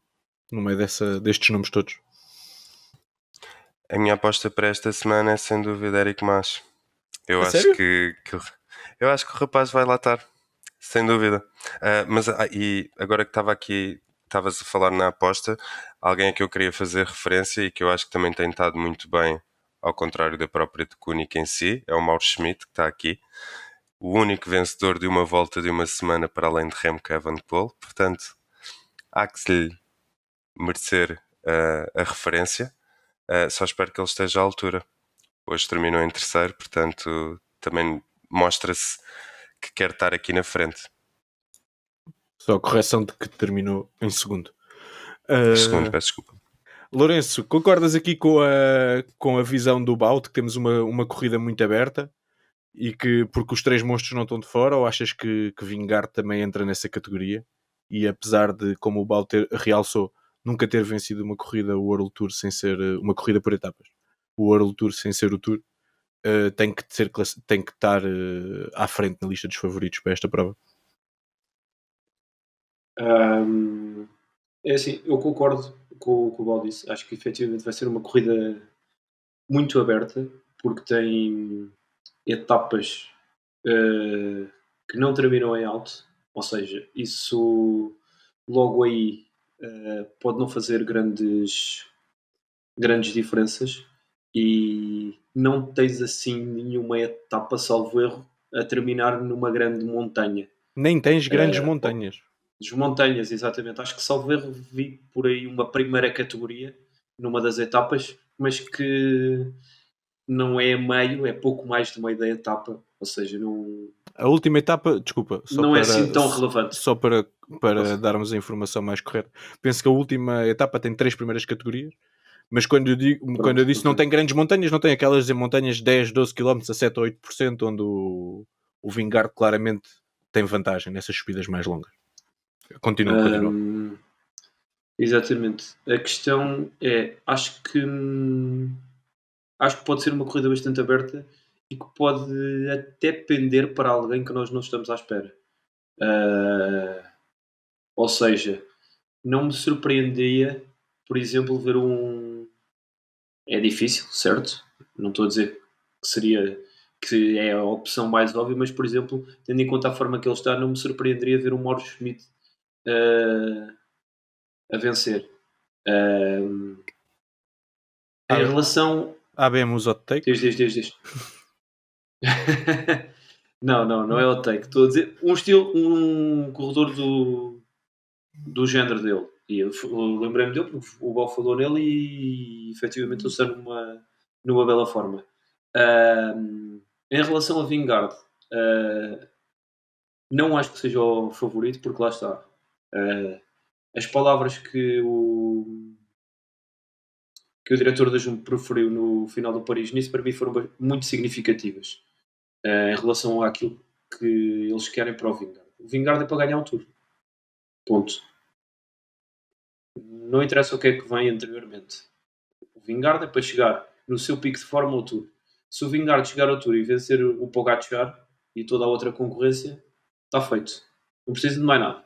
No meio destes nomes todos. A minha aposta para esta semana é sem dúvida Eric Mas. Eu acho sério? eu acho que o rapaz vai lá estar, sem dúvida. E agora que estavas a falar na aposta, alguém a que eu queria fazer referência e que eu acho que também tem estado muito bem, ao contrário da própria Tekunik em si, é o Mauro Schmidt, que está aqui. O único vencedor de uma volta de uma semana para além de Remco Evenepoel. Portanto, há que se lhe merecer a referência. Só espero que ele esteja à altura. Hoje terminou em terceiro, portanto também mostra-se que quer estar aqui na frente. Só a correção de que terminou em segundo. Segundo, peço desculpa. Lourenço, concordas aqui com a visão do Baut, que temos uma corrida muito aberta e que porque os 3 monstros não estão de fora, ou achas que Vingegaard também entra nessa categoria? E apesar de, como o Baut realçou, nunca ter vencido uma corrida World Tour sem ser uma corrida por etapas. O World Tour sem ser o Tour tem que estar à frente na lista dos favoritos para esta prova. É assim, eu concordo com o que o Val disse. Acho que efetivamente vai ser uma corrida muito aberta, porque tem etapas que não terminam em alto, ou seja, isso logo aí pode não fazer grandes diferenças, e não tens assim nenhuma etapa, salvo erro, a terminar numa grande montanha. Nem tens grandes montanhas. Montanhas, exatamente. Acho que, salvo erro, vi por aí uma primeira categoria numa das etapas, mas que não é meio, é pouco mais de meio da etapa, ou seja, não... A última etapa, desculpa, não é assim tão relevante. Só para darmos a informação mais correta. Penso que a última etapa tem 3 primeiras categorias, mas quando eu disse não tem grandes montanhas, não tem aquelas montanhas de 10, 12 km a 7 ou 8%, onde o Vingegaard claramente tem vantagem nessas subidas mais longas. Continua. Exatamente. A questão é, acho que pode ser uma corrida bastante aberta e que pode até pender para alguém que nós não estamos à espera. Ou seja, não me surpreenderia, por exemplo, ver É difícil, certo? Não estou a dizer que é a opção mais óbvia, mas, por exemplo, tendo em conta a forma que ele está, não me surpreenderia ver o Mauro Schmidt a vencer. Em relação... ABM hot take? Diz. Não é hot take. Estou a dizer um corredor do género dele. E eu lembrei-me dele porque o Val falou nele e efetivamente ele está numa bela forma. Em relação a Vingegaard, não acho que seja o favorito, porque lá está. As palavras que o diretor da Jumbo preferiu no final do Paris-Nice para mim foram muito significativas em relação àquilo que eles querem para o Vingegaard. O Vingegaard é para ganhar o Tour. Ponto. Não interessa o que é que vem anteriormente. O Vingegaard é para chegar no seu pico de forma ao Tour. Se o Vingegaard chegar ao Tour e vencer o Pogacar e toda a outra concorrência, está feito. Não precisa de mais nada.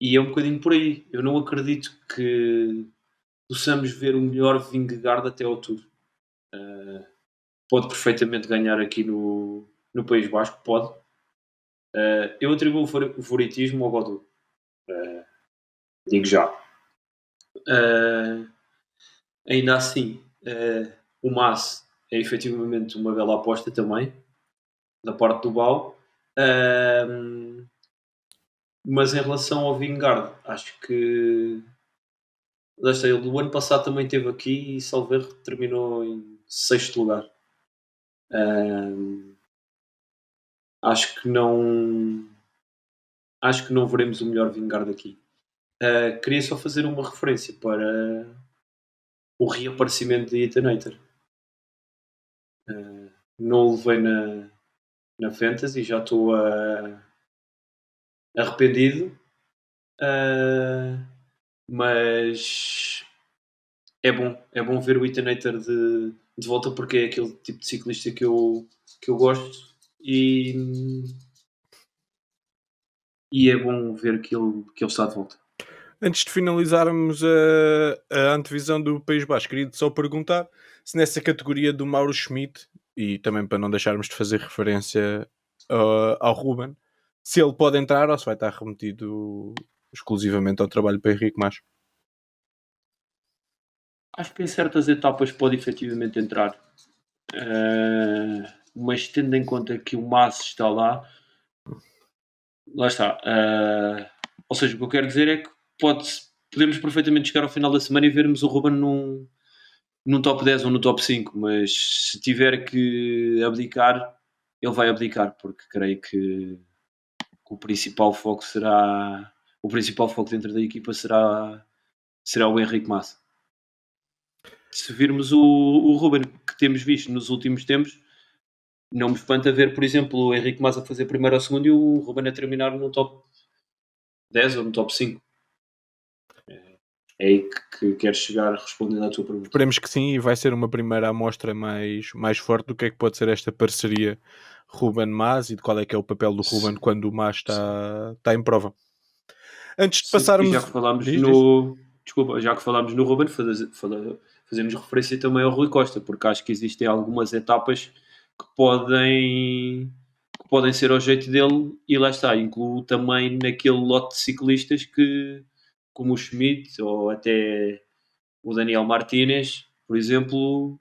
E é um bocadinho por aí. Eu não acredito que possamos ver o melhor Vingegaard até ao Tour. Pode perfeitamente ganhar aqui no País Basco, pode. Eu atribuo o favoritismo ao Godot. Digo já. Ainda assim, o Mas é efetivamente uma bela aposta também, da parte do Bau. Mas em relação ao Vingegaard, acho que ele do ano passado também esteve aqui e, salvo erro, terminou em 6º lugar. Acho que não veremos o melhor Vingegaard aqui. Queria só fazer uma referência para o reaparecimento de Ethan Hayter. Não o levei na Fantasy, já estou arrependido, mas é bom ver o Ethan Hayter de volta, porque é aquele tipo de ciclista que eu gosto, e é bom ver que ele está de volta. Antes de finalizarmos a antevisão do País Basco, queria só perguntar se nessa categoria do Mauro Schmidt, e também para não deixarmos de fazer referência ao Ruben, se ele pode entrar ou se vai estar remetido exclusivamente ao trabalho para Henrique Mas. Acho que em certas etapas pode efetivamente entrar, mas tendo em conta que o Mas está lá está. Ou seja, o que eu quero dizer é que podemos perfeitamente chegar ao final da semana e vermos o Ruben num top 10 ou no top 5, mas se tiver que abdicar, ele vai abdicar, porque creio que o principal foco dentro da equipa será o Henrique Mas. Se virmos o Ruben que temos visto nos últimos tempos, não me espanta ver, por exemplo, o Henrique Mas a fazer primeiro ou segundo e o Ruben a terminar no top 10 ou no top 5. É aí que queres chegar respondendo à tua pergunta. Esperemos que sim, e vai ser uma primeira amostra mais forte do que é que pode ser esta parceria Ruben-Mas e de qual é que é o papel do Ruben quando o Mas está em prova. Antes de Sim, passarmos... e já que falámos Diz. Desculpa, já que falámos no Ruben, fazemos referência também ao Rui Costa, porque acho que existem algumas etapas que podem ser ao jeito dele, e lá está, incluo também naquele lote de ciclistas que, como o Schmidt ou até o Daniel Martínez, por exemplo,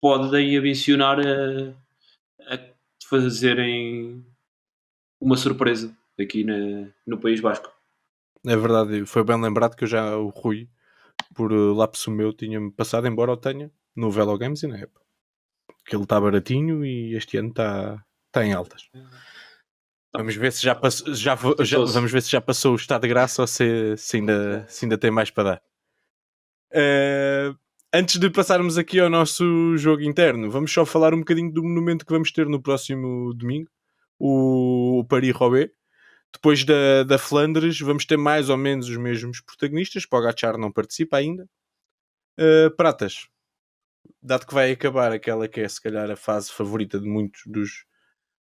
podem ambicionar a fazerem uma surpresa aqui no País Basco. É verdade, foi bem lembrado que eu já, o Rui, por lapso meu, tinha-me passado, embora eu tenha, no Velo Games e na época. Que ele está baratinho e este ano está em altas. Vamos ver se já passou, vamos ver se já passou o estado de graça ou se ainda tem mais para dar. Antes de passarmos aqui ao nosso jogo interno, vamos só falar um bocadinho do monumento que vamos ter no próximo domingo, o Paris-Roubaix. Depois da Flandres, vamos ter mais ou menos os mesmos protagonistas. Pogačar não participa ainda. Pratas, dado que vai acabar aquela que é se calhar a fase favorita de muitos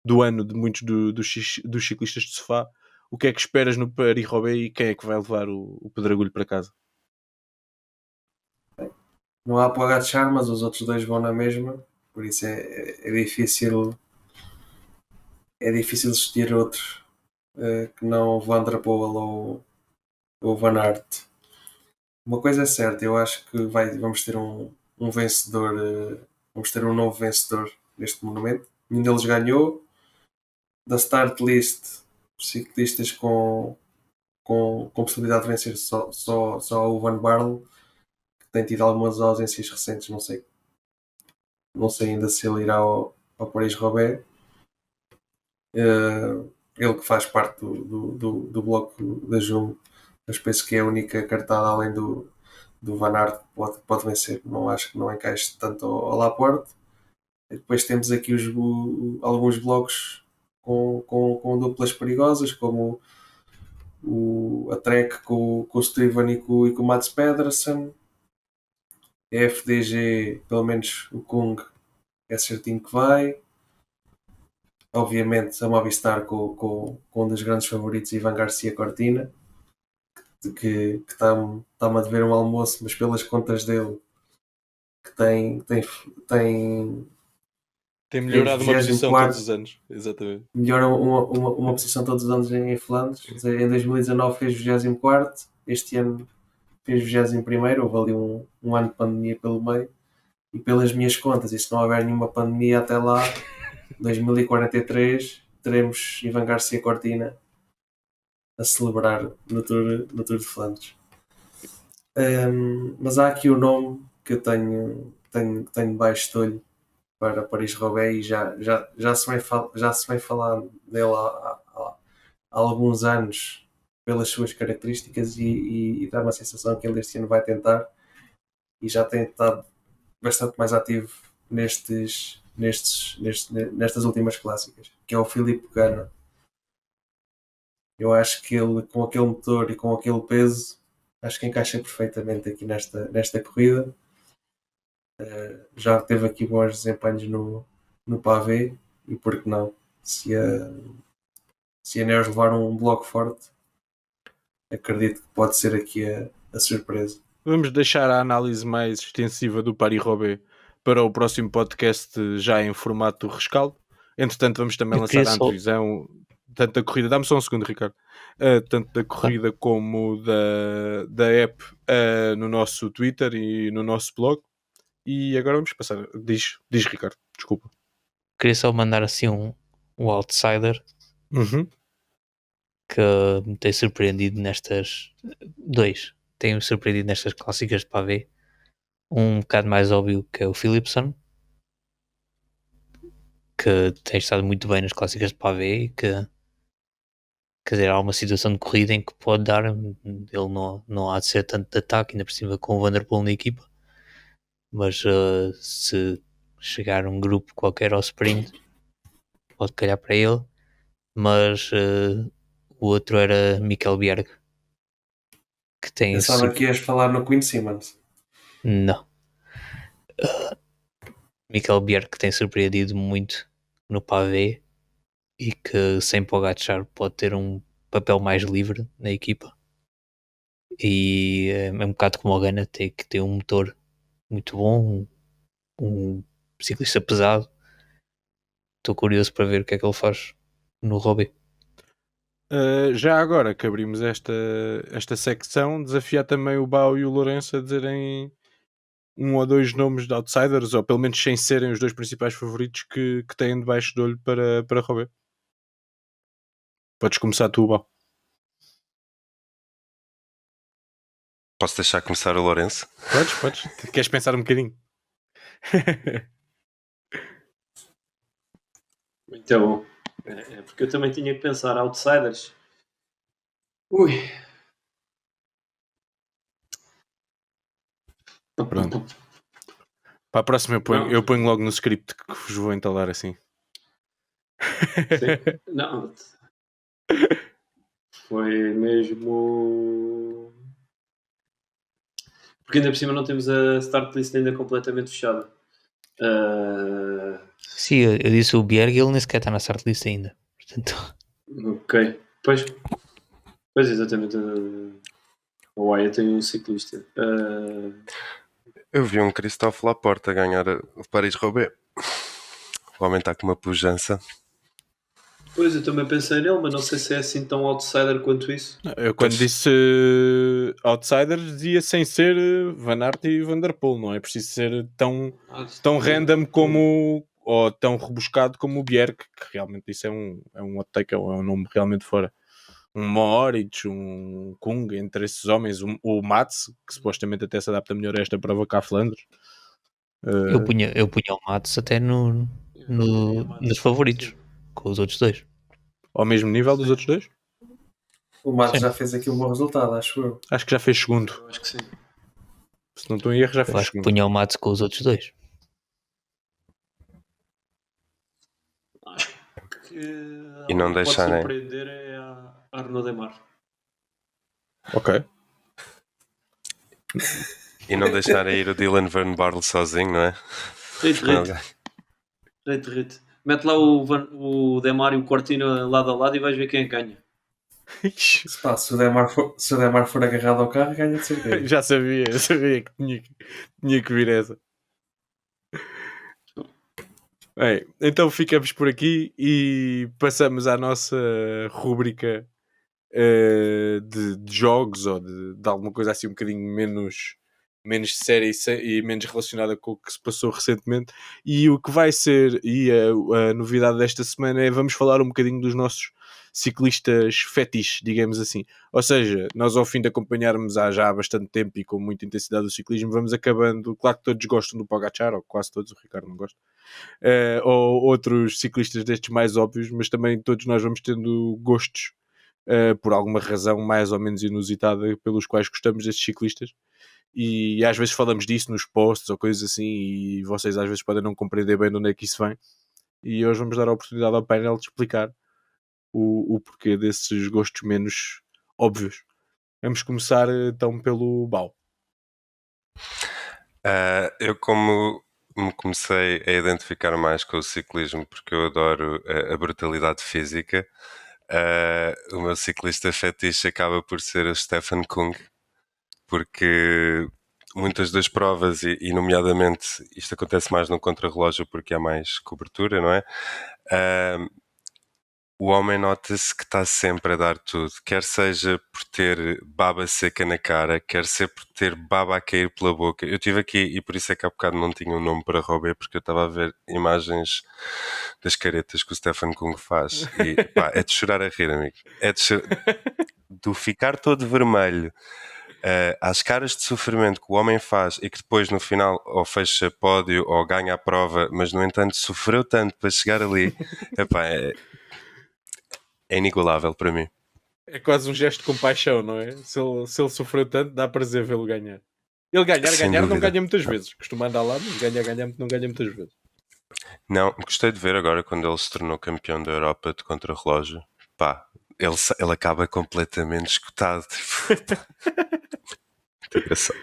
do ano de muitos dos ciclistas de sofá, o que é que esperas no Paris-Roubaix e quem é que vai levar o Pedregulho para casa? Não há Pogačar, mas os outros dois vão na mesma, por isso é difícil existir outro que não Van der Poel ou Van Aert. Uma coisa é certa, eu acho que vamos ter um vencedor, vamos ter um novo vencedor neste monumento. Nenhum deles ganhou. Da start list, ciclistas com possibilidade de vencer só o Van Barle, que tem tido algumas ausências recentes, não sei ainda se ele irá ao Paris-Roubaix. Ele que faz parte do bloco da Jumbo, mas penso que é a única cartada além do Van Aert que pode vencer. Não acho que não encaixe tanto ao Laporte. E depois temos aqui alguns blocos com duplas perigosas, como a Trek com o Steven e com o Mats Pedersen. A FDG, pelo menos o Kung, é certinho que vai. Obviamente a Movistar com um dos grandes favoritos, Ivan Garcia Cortina, que está-me a dever um almoço, mas pelas contas dele, que tem melhorado uma posição todos os anos. Exatamente. Melhora uma posição todos os anos em Flandres. Em 2019 fez 24, este ano fez 21º, houve ali um ano de pandemia pelo meio, e pelas minhas contas, e se não houver nenhuma pandemia até lá, 2043, teremos Ivan Garcia Cortina a celebrar no Tour de Flandres. Mas há aqui o nome que eu tenho baixo de olho para Paris-Roubaix, e já se vem falando dele há alguns anos pelas suas características, e dá uma sensação que ele este ano vai tentar, e já tem estado bastante mais ativo nestas últimas clássicas, que é o Philippe Ganna. Eu acho que ele, com aquele motor e com aquele peso, acho que encaixa perfeitamente aqui nesta corrida. Já teve aqui bons desempenhos no pavé, e por que não? Se a Neos levar um bloco forte, acredito que pode ser aqui a surpresa. Vamos deixar a análise mais extensiva do Paris-Roubaix para o próximo podcast, já em formato rescaldo. Entretanto, vamos também lançar a antevisão, tanto da corrida, dá-me só um segundo, Ricardo, tanto da corrida como da app no nosso Twitter e no nosso blog. E agora vamos passar. Diz Ricardo, desculpa. Queria só mandar assim um outsider que me tem surpreendido nestas tem-me surpreendido nestas clássicas de pavé. Um bocado mais óbvio, que é o Philipsen, que tem estado muito bem nas clássicas de pavé, e que, quer dizer, há uma situação de corrida em que pode dar, ele não há de ser tanto de ataque, ainda por cima com o Van der Poel na equipa, mas se chegar um grupo qualquer ao sprint, pode calhar para ele. Mas O outro era Mikkel Bjerg, que tem... Pensava que ias falar no Queen Simmons. Não. Mikkel Bjerg, que tem surpreendido muito no pavé e que sem Pogačar pode ter um papel mais livre na equipa. E é um bocado como o Ganna, tem que ter um motor muito bom, um ciclista pesado. Estou curioso para ver o que é que ele faz no Roubaix. Já agora que abrimos esta secção, desafiar também o Bau e o Lourenço a dizerem um ou dois nomes de outsiders, ou pelo menos sem serem os dois principais favoritos que têm debaixo do olho para Roubaix. Podes começar tu, Bau. Posso deixar começar o Lourenço? Podes. Queres pensar um bocadinho? Muito bom. É porque eu também tinha que pensar outsiders. Ui. Pronto. Para a próxima eu ponho logo no script que vos vou entalar assim. Sim. Não. Foi mesmo... Porque ainda por cima não temos a start list ainda completamente fechada. Sim, eu disse o Bjerg e ele nem sequer está na start list ainda. Portanto... Ok. Pois exatamente. O Waya tem um ciclista. Eu vi um Christophe Laporte a ganhar o Paris-Roubaix. Vou aumentar com uma pujança. Pois, eu também pensei nele, mas não sei se é assim tão outsider quanto isso. Eu quando disse outsiders dizia sem ser Van Aert e Van der Poel, não é preciso ser tão random como, ou tão rebuscado como o Bjerg, que realmente isso é um hot take, é um nome realmente fora. Um Mohoric, um Kung, entre esses homens, o Mats, que supostamente até se adapta melhor a esta prova que a Flandres. Eu punha o Matos até nos favoritos, com os outros dois. Ao mesmo nível dos outros dois? O Matos Sim. já fez aqui um bom resultado, acho eu. Acho que já fez segundo. Eu acho que sim. Se não estou em erro, já Eu fez acho que segundo. punha o Matos com os outros dois. Acho que E não pode deixarem. surpreender é a Arnaud Demar. Ok. E não deixarem ir o Dylan Van Barle sozinho, não é? Rite. Mete lá o Demar e o Cortina lado a lado e vais ver quem ganha. Se o Demar for agarrado ao carro, ganha de certeza. Já sabia que tinha que vir essa. Bem, então ficamos por aqui e passamos à nossa rúbrica de jogos ou de alguma coisa assim um bocadinho menos séria e menos relacionada com o que se passou recentemente. E o que vai ser, e a novidade desta semana é, vamos falar um bocadinho dos nossos ciclistas fetiches, digamos assim. Ou seja, nós ao fim de acompanharmos já há bastante tempo e com muita intensidade o ciclismo, vamos acabando, claro que todos gostam do Pogačar, ou quase todos, o Ricardo não gosta, ou outros ciclistas destes mais óbvios, mas também todos nós vamos tendo gostos por alguma razão mais ou menos inusitada pelos quais gostamos destes ciclistas, e às vezes falamos disso nos posts ou coisas assim, e vocês às vezes podem não compreender bem de onde é que isso vem, e hoje vamos dar a oportunidade ao painel de explicar o porquê desses gostos menos óbvios. Vamos começar então pelo Bau. Eu como me comecei a identificar mais com o ciclismo porque eu adoro a brutalidade física, o meu ciclista fetiche acaba por ser o Stefan Kung, porque muitas das provas, e nomeadamente isto acontece mais no contrarrelógio porque há mais cobertura, não é? O homem nota-se que está sempre a dar tudo, quer seja por ter baba seca na cara, quer ser por ter baba a cair pela boca. Eu estive aqui e por isso é que há bocado não tinha um nome para Roubaix, porque eu estava a ver imagens das caretas que o Stefan Kung faz e pá, é de chorar a rir, amigo. É de do ficar todo vermelho, às caras de sofrimento que o homem faz e que depois no final ou fecha pódio ou ganha a prova, mas no entanto sofreu tanto para chegar ali. Epá, é inigualável para mim. É quase um gesto de compaixão, não é? Se ele sofreu tanto, dá prazer vê-lo ganhar. Ele ganhar não ganha muitas vezes. Costuma andar lá, mas não ganha muitas vezes. Não, gostei de ver agora quando ele se tornou campeão da Europa de contrarrelógio. Pá, ele acaba completamente esgotado. Muito engraçado.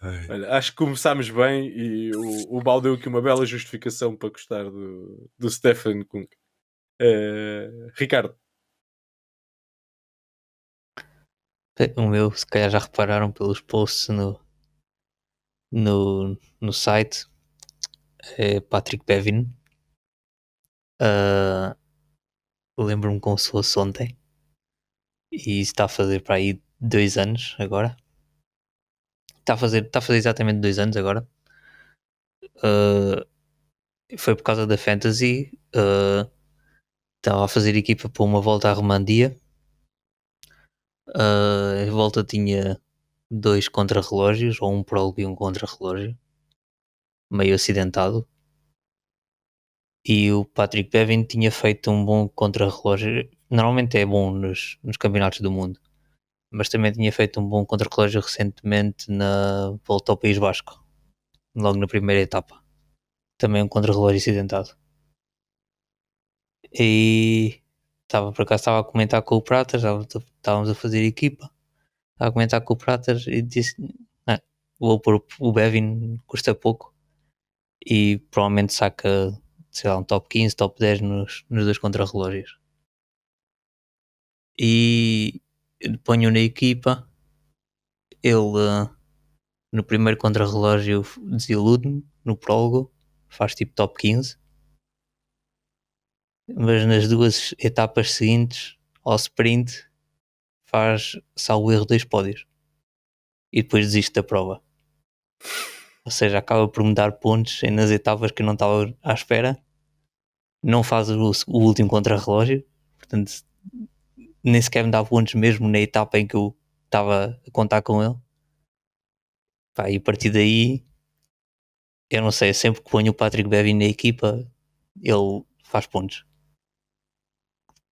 Ai. Olha, acho que começámos bem e o Bal deu aqui uma bela justificação para gostar do Stephen Kung. Ricardo, O meu, se calhar já repararam pelos posts no site, é Patrick Bevin. Lembro-me como se fosse ontem. E isso está a fazer para aí 2 anos agora. Está a fazer exatamente 2 anos agora. Foi por causa da Fantasy. Estava a fazer equipa para uma volta à Romandia. A volta tinha 2 contrarrelógios, ou um prólogo e um contrarrelógio, meio acidentado. E o Patrick Bevin tinha feito um bom contrarrelógio. Normalmente é bom nos campeonatos do mundo, mas também tinha feito um bom contrarrelógio recentemente na volta ao País Basco, logo na primeira etapa. Também um contrarrelógio acidentado. E por acaso estava a comentar com o Pratas, estávamos a fazer equipa. Estava a comentar com o Pratas e disse: vou pôr o Bevin, custa pouco e provavelmente saca, sei lá, um top 15, top 10 nos 2 contrarrelógios. E ponho na equipa. Ele no primeiro contrarrelógio desilude-me, no prólogo faz tipo top 15, mas nas 2 etapas seguintes ao sprint faz, salvo erro, 2 pódios e depois desiste da prova. Ou seja, acaba por me dar pontos nas etapas que eu não estava à espera. Não faz o último contrarrelógio, portanto nem sequer me dá pontos mesmo na etapa em que eu estava a contar com ele. Pá, e a partir daí, eu não sei, sempre que ponho o Patrick Bevin na equipa, ele faz pontos.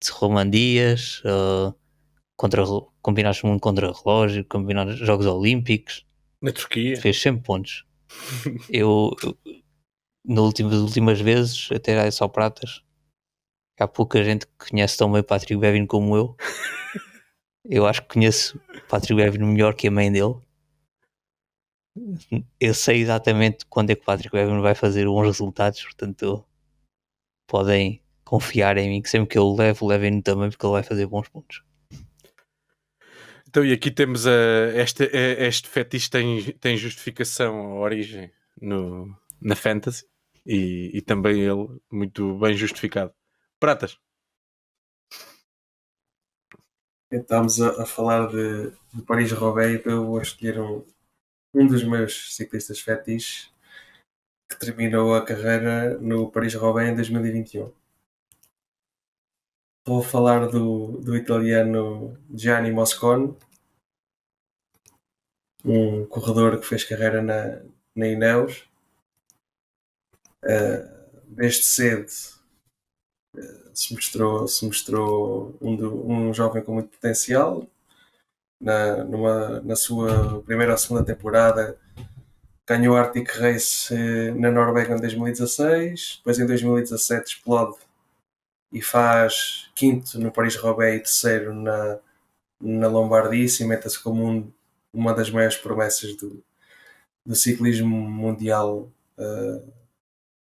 De Romandias, combinados muito contra-relógio, combinados Jogos Olímpicos, na Turquia. fez sempre pontos. eu nas últimas vezes, até era só pratas. Há pouca gente que conhece tão bem o Patrick Bevin como eu. Eu acho que conheço o Patrick Bevin melhor que a mãe dele. Eu sei exatamente quando é que o Patrick Bevin vai fazer bons resultados, portanto podem confiar em mim que sempre que eu levem-no também, porque ele vai fazer bons pontos. Então, e aqui temos este fetiche tem justificação, a origem na Fantasy e também ele muito bem justificado. Pratas. Estamos a falar de Paris-Roubaix, eu vou escolher um dos meus ciclistas fetiches que terminou a carreira no Paris-Roubaix em 2021. Vou falar do italiano Gianni Moscon, um corredor que fez carreira na Ineos. Desde cedo se mostrou um jovem com muito potencial. Na sua primeira ou segunda temporada ganhou a Arctic Race na Noruega em 2016, depois em 2017 explode e faz quinto no Paris-Roubaix e terceiro na Lombardia, e cimenta-se como uma das maiores promessas do ciclismo mundial,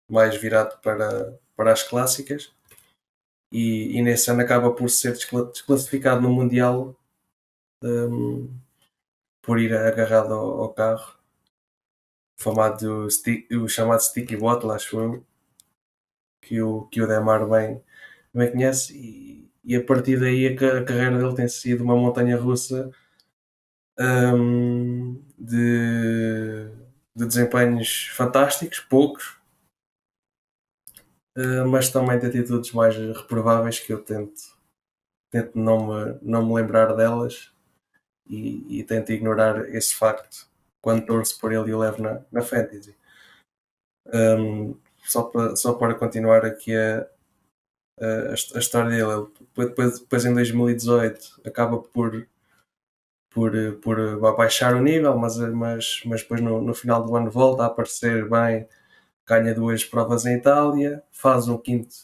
mais virado para as clássicas, e nesse ano acaba por ser desclassificado no Mundial por ir agarrado ao carro, o chamado Sticky Bottle, acho eu, que o Demar bem conhece, e a partir daí a carreira dele tem sido uma montanha russa de desempenhos fantásticos, poucos, mas também de atitudes mais reprováveis que eu tento não me lembrar delas e tento ignorar esse facto quando torço por ele e o levo na Fantasy. Só para continuar aqui a história dele, depois em 2018 acaba por baixar o nível, mas depois no final do ano volta a aparecer bem, ganha 2 provas em Itália, faz um quinto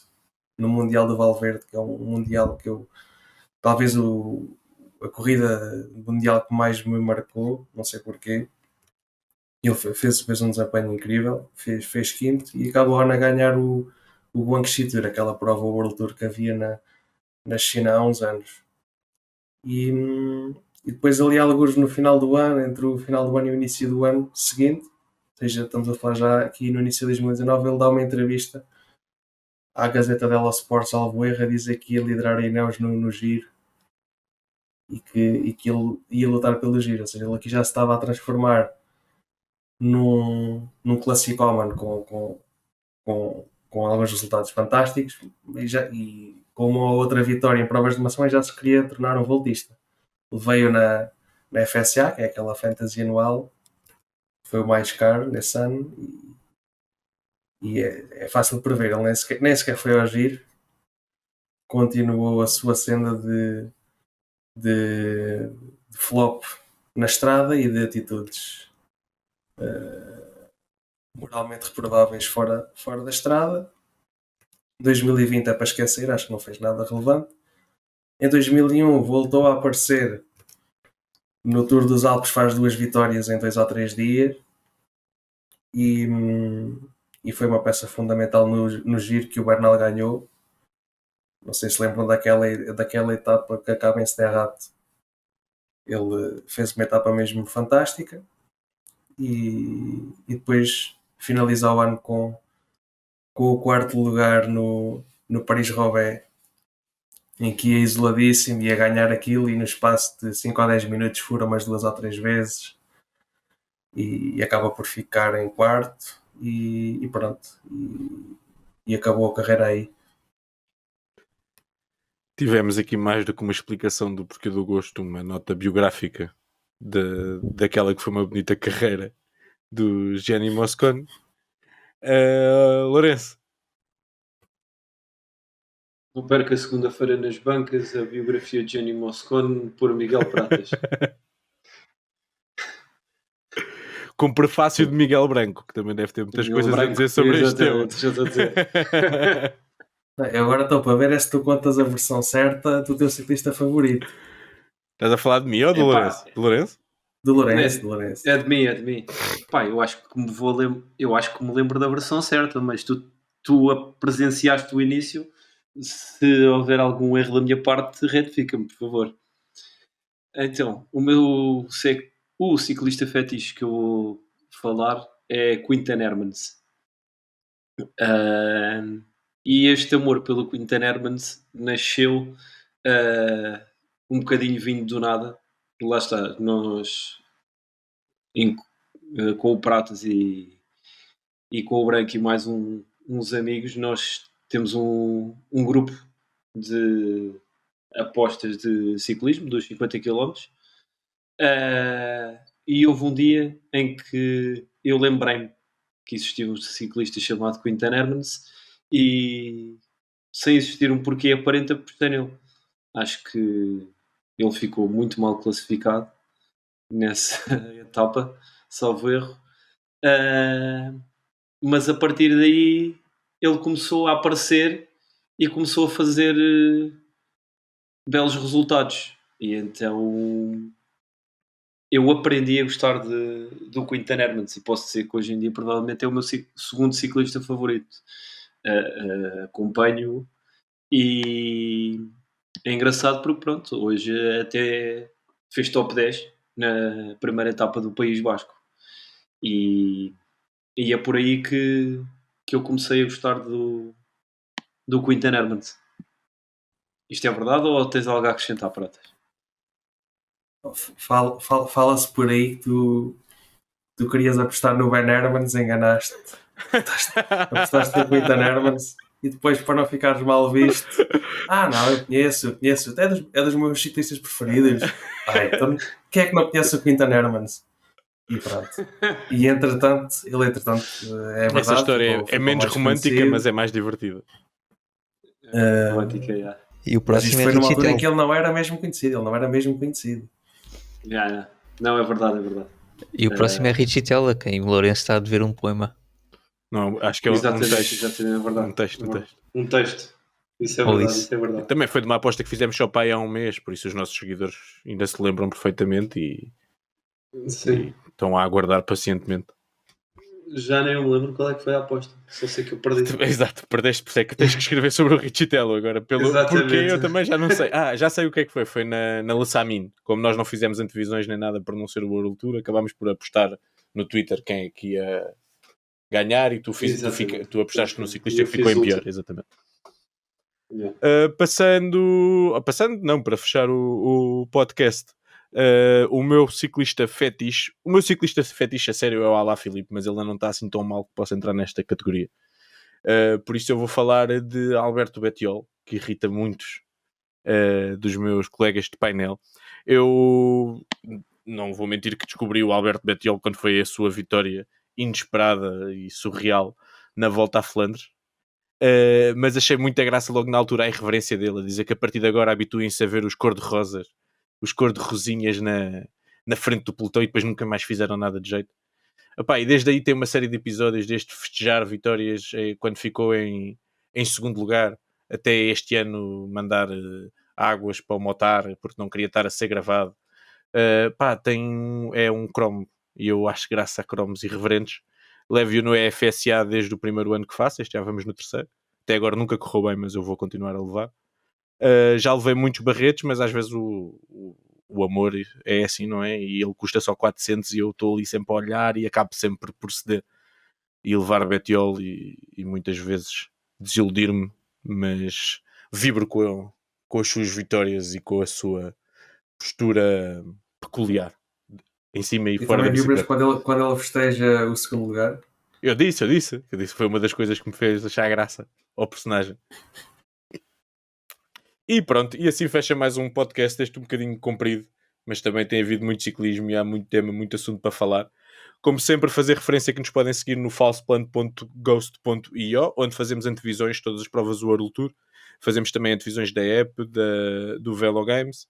no Mundial do Valverde, que é um Mundial que eu, talvez a corrida mundial que mais me marcou, não sei porquê. Ele fez um desempenho incrível, fez quinto e acabou a ganhar o Guangxi Tour, aquela prova World Tour que havia na China há uns anos. E depois ali alguns no final do ano, entre o final do ano e o início do ano seguinte, ou seja, estamos a falar já aqui no início de 2019, ele dá uma entrevista à Gazeta dello Sport, salvo erro, a dizer que ia liderar a Ineos no Giro e que ele ia lutar pelo Giro, ou seja, ele aqui já se estava a transformar num classicómano com alguns resultados fantásticos e com uma outra vitória em provas de maçã já se queria tornar um voltista. Ele veio na FSA, que é aquela fantasy anual, foi o mais caro nesse ano e é fácil de prever. Ele nem sequer foi ao Giro, continuou a sua senda de flop na estrada e de atitudes moralmente reprováveis fora da estrada. 2020 é para esquecer, acho que não fez nada relevante. Em 2001 voltou a aparecer no Tour dos Alpes, faz 2 vitórias em 2 ou 3 dias e foi uma peça fundamental no Giro que o Bernal ganhou. Não sei se lembram daquela etapa que acaba em Sterrato. Ele fez uma etapa mesmo fantástica e depois finaliza o ano com o 4º lugar no Paris-Roubaix, em que ia isoladíssimo, ia ganhar aquilo e no espaço de 5 ou 10 minutos fura umas 2 ou 3 vezes e acaba por ficar em 4º e pronto, e acabou a carreira aí. Tivemos aqui mais do que uma explicação do porquê do gosto, uma nota biográfica daquela que foi uma bonita carreira do Gianni Moscon. Lourenço. Não perca segunda-feira nas bancas a biografia de Gianni Moscon por Miguel Pratas. Com prefácio de Miguel Branco, que também deve ter muitas coisas a dizer sobre este tema. Já estou a dizer. Eu agora estou para ver se tu contas a versão certa do teu ciclista favorito. Estás a falar de mim ou do Lourenço? Do Lourenço? Do Lourenço. É de mim. Pá, eu acho que me lembro da versão certa, mas tu presenciaste o início. Se houver algum erro da minha parte, retifica-me, por favor. Então, o ciclista fetiche que eu vou falar é Quinten Hermans. E este amor pelo Quinten Hermans nasceu um bocadinho vindo do nada. Lá está, nós com o Pratas e com o Branco e mais uns amigos, nós temos um grupo de apostas de ciclismo dos 50 km e houve um dia em que eu lembrei-me que existia um ciclista chamado Quinten Hermans e sem existir um porquê aparente apostei nele. Acho que ele ficou muito mal classificado nessa etapa, salvo erro, mas a partir daí ele começou a aparecer e começou a fazer belos resultados e então eu aprendi a gostar do Quinten Hermans e posso dizer que hoje em dia provavelmente é o meu segundo ciclista favorito. Acompanho e é engraçado porque pronto, hoje até fez top 10 na primeira etapa do País Basco e é por aí que eu comecei a gostar do Quinten Hermans. Isto é verdade ou tens algo a acrescentar, Pratas? Fala-se por aí que tu querias apostar no Ben Hermans, enganaste. Apostaste no Quinten Hermans e depois, para não ficares mal visto, não, eu conheço, é dos meus ciclistas preferidos. Então, quem é que não conhece o Quinten Hermans? E pronto. E entretanto, é verdade. Essa história é menos romântica, conhecido. Mas é mais divertida. Romântica, já. E o próximo mas isto foi numa altura em que ele não era mesmo conhecido. Não, é verdade. E o próximo é Richie Tell, a quem o Lourenço está a dever um poema. Não, acho que é exatamente, um texto. É verdade. Um texto. Um texto. Isso é Ou verdade, isso. isso é verdade. Também foi de uma aposta que fizemos só para aí há um mês, por isso os nossos seguidores ainda se lembram perfeitamente e Sim. estão a aguardar pacientemente. Já nem me lembro qual é que foi a aposta. Só sei que eu perdi. Exato, perdeste, por isso é que tens que escrever sobre o Richitello agora. Exatamente. Porque eu também já não sei. Já sei o que é que foi. Foi na Lassamin. Como nós não fizemos antevisões nem nada por não ser o World Tour, acabámos por apostar no Twitter quem é que ia ganhar e tu apostaste no ciclista Eu que ficou fiz em pior. último. Exatamente. Yeah. Passando, não, para fechar o podcast, o meu ciclista fetiche a sério é o Alaphilippe, mas ele não está assim tão mal que possa entrar nesta categoria. Por isso eu vou falar de Alberto Bettiol, que irrita muitos dos meus colegas de painel. Eu não vou mentir que descobri o Alberto Bettiol quando foi a sua vitória inesperada e surreal na Volta a Flandres. Mas achei muita graça logo na altura a irreverência dele, a dizer que a partir de agora habituem-se a ver os cor-de-rosas, os cor-de-rosinhas na frente do pelotão e depois nunca mais fizeram nada de jeito. Epá, e desde aí tem uma série de episódios desde festejar vitórias quando ficou em segundo lugar, até este ano mandar águas para o Motar porque não queria estar a ser gravado. É um cromo e eu acho graça a cromos irreverentes. Levo-o no EFSA desde o primeiro ano que faço, este já vamos no terceiro. Até agora nunca correu bem, mas eu vou continuar a levar. Já levei muitos barretes, mas às vezes o amor é assim, não é? E ele custa só 400 e eu estou ali sempre a olhar e acabo sempre por ceder e levar Bettiol e muitas vezes desiludir-me, mas vibro com as suas vitórias e com a sua postura peculiar em cima e fora da também vibras bicicleta. quando ele festeja o segundo lugar? Eu disse que foi uma das coisas que me fez achar graça ao personagem. E pronto, e assim fecha mais um podcast, este um bocadinho comprido, mas também tem havido muito ciclismo e há muito tema, muito assunto para falar. Como sempre, fazer referência que nos podem seguir no falseplano.ghost.io, onde fazemos antevisões de todas as provas do World Tour. Fazemos também antevisões da app, do Velo Games.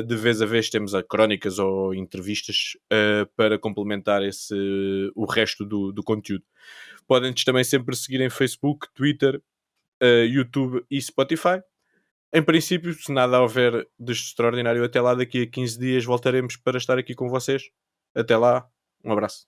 De vez a vez temos crónicas ou entrevistas para complementar o resto do conteúdo. Podem-nos também sempre seguir em Facebook, Twitter, YouTube e Spotify. Em princípio, se nada houver de extraordinário até lá, daqui a 15 dias voltaremos para estar aqui com vocês. Até lá, um abraço.